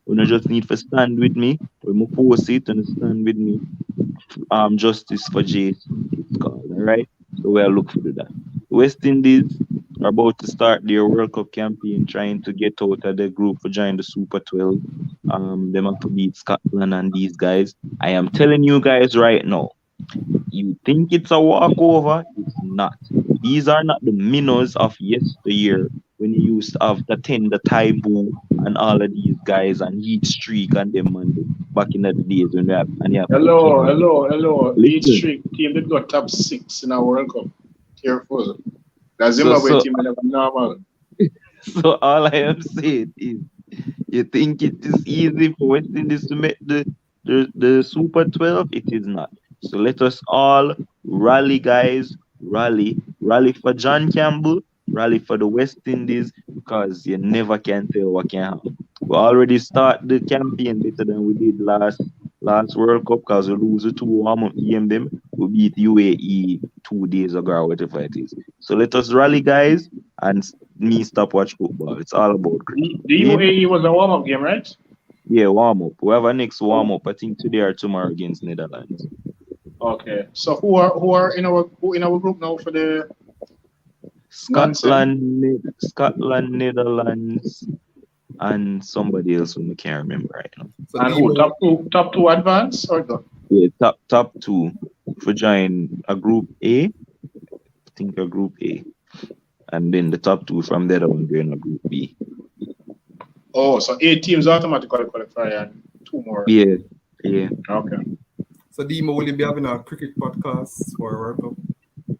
We just need to stand with me. We must post it and stand with me. Justice for JC, it's called. All right. So we'll look for that. West Indies are about to start their World Cup campaign, trying to get out of the group for join the Super 12. Them have to beat Scotland and these guys. I am telling you guys right now, you think it's a walkover? It's not. These are not the minnows of yesteryear when you used to have the Taibu and all of these guys and Heat Streak and them man back in the days when they have. And you have Hello. Heat Streak team did got top 6 in our World Cup. Careful. The Zimbabwe team is normal. So all I am saying is, you think it is easy for West Indies to make the Super 12? It is not. So let us all rally, guys. Rally for John Campbell. Rally for the West Indies, because you never can tell what can happen. We already start the campaign better than we did last World Cup, because we lose the 2 warm-up game them. We beat UAE 2 days ago or whatever it is. So let us rally, guys, and me stop watch football. It's all about cricket. The UAE was a warm-up game, right? Yeah, warm-up. We have our next warm-up, I think today or tomorrow against Netherlands. Okay. So who are in our group now for the Scotland, Netherlands, and somebody else whom I can't remember right now. So And who? Demo, Top two advance or the? Yeah, top two for join a group A. I think a group A. And then the top two from the other one going a group B. Oh, so 8 teams automatically qualify and 2 more. Yeah, yeah. Okay. so Demo, will you be having a cricket podcast for World Cup?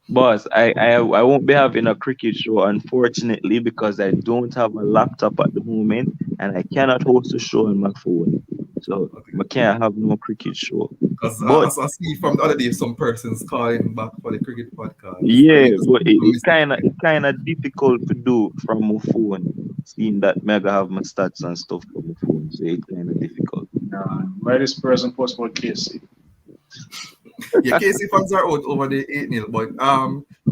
Boss, I won't be having a cricket show unfortunately because I don't have a laptop at the moment and I cannot host a show on my phone. So Okay. I can't have no cricket show. Because But as I see from the other day, some persons calling back for the cricket podcast. yeah, I just but missed it's kinda difficult to do from my phone, seeing that mega have my stats and stuff from my phone. So it's kinda difficult. Why this person postponed Casey? Yeah, KC fans are out over the 8-0, but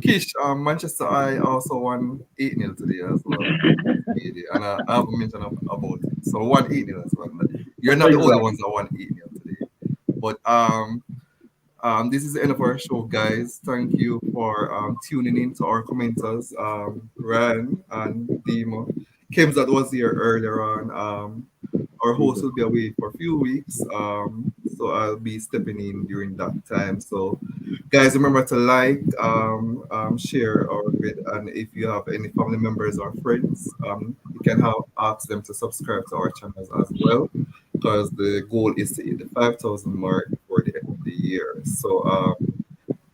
Kish, Manchester I also won 8-0 today as well. And I haven't mentioned about it. So won 8-0 as well. You're not the only Exactly. ones that won 8-0 today. But this is the end of our show, guys. Thank you for tuning in to our commenters, Ryan and Demo. Kims that was here earlier on. Our host will be away for a few weeks, so I'll be stepping in during that time. So, guys, remember to like, share our vid, and if you have any family members or friends, you can ask them to subscribe to our channels as well, because the goal is to hit the 5,000 mark before the end of the year. So,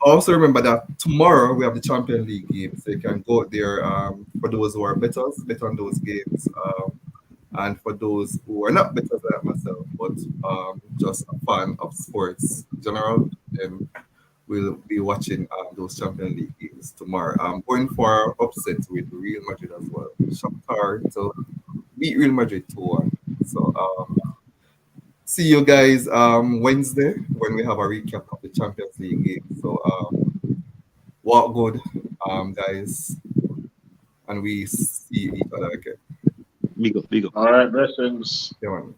also remember that tomorrow we have the Champion League game, so you can go out there for those who are bettors, bet on those games. And for those who are not bettors like myself, but just a fan of sports in general, then we'll be watching those Champion League games tomorrow. I'm going for upset with Real Madrid as well. Shakhtar to beat Real Madrid 2-1. So see you guys Wednesday when we have a recap of the Champions League game. So walk good, guys, and we see each other again. Big up, big up. All right, blessings. Yeah, man.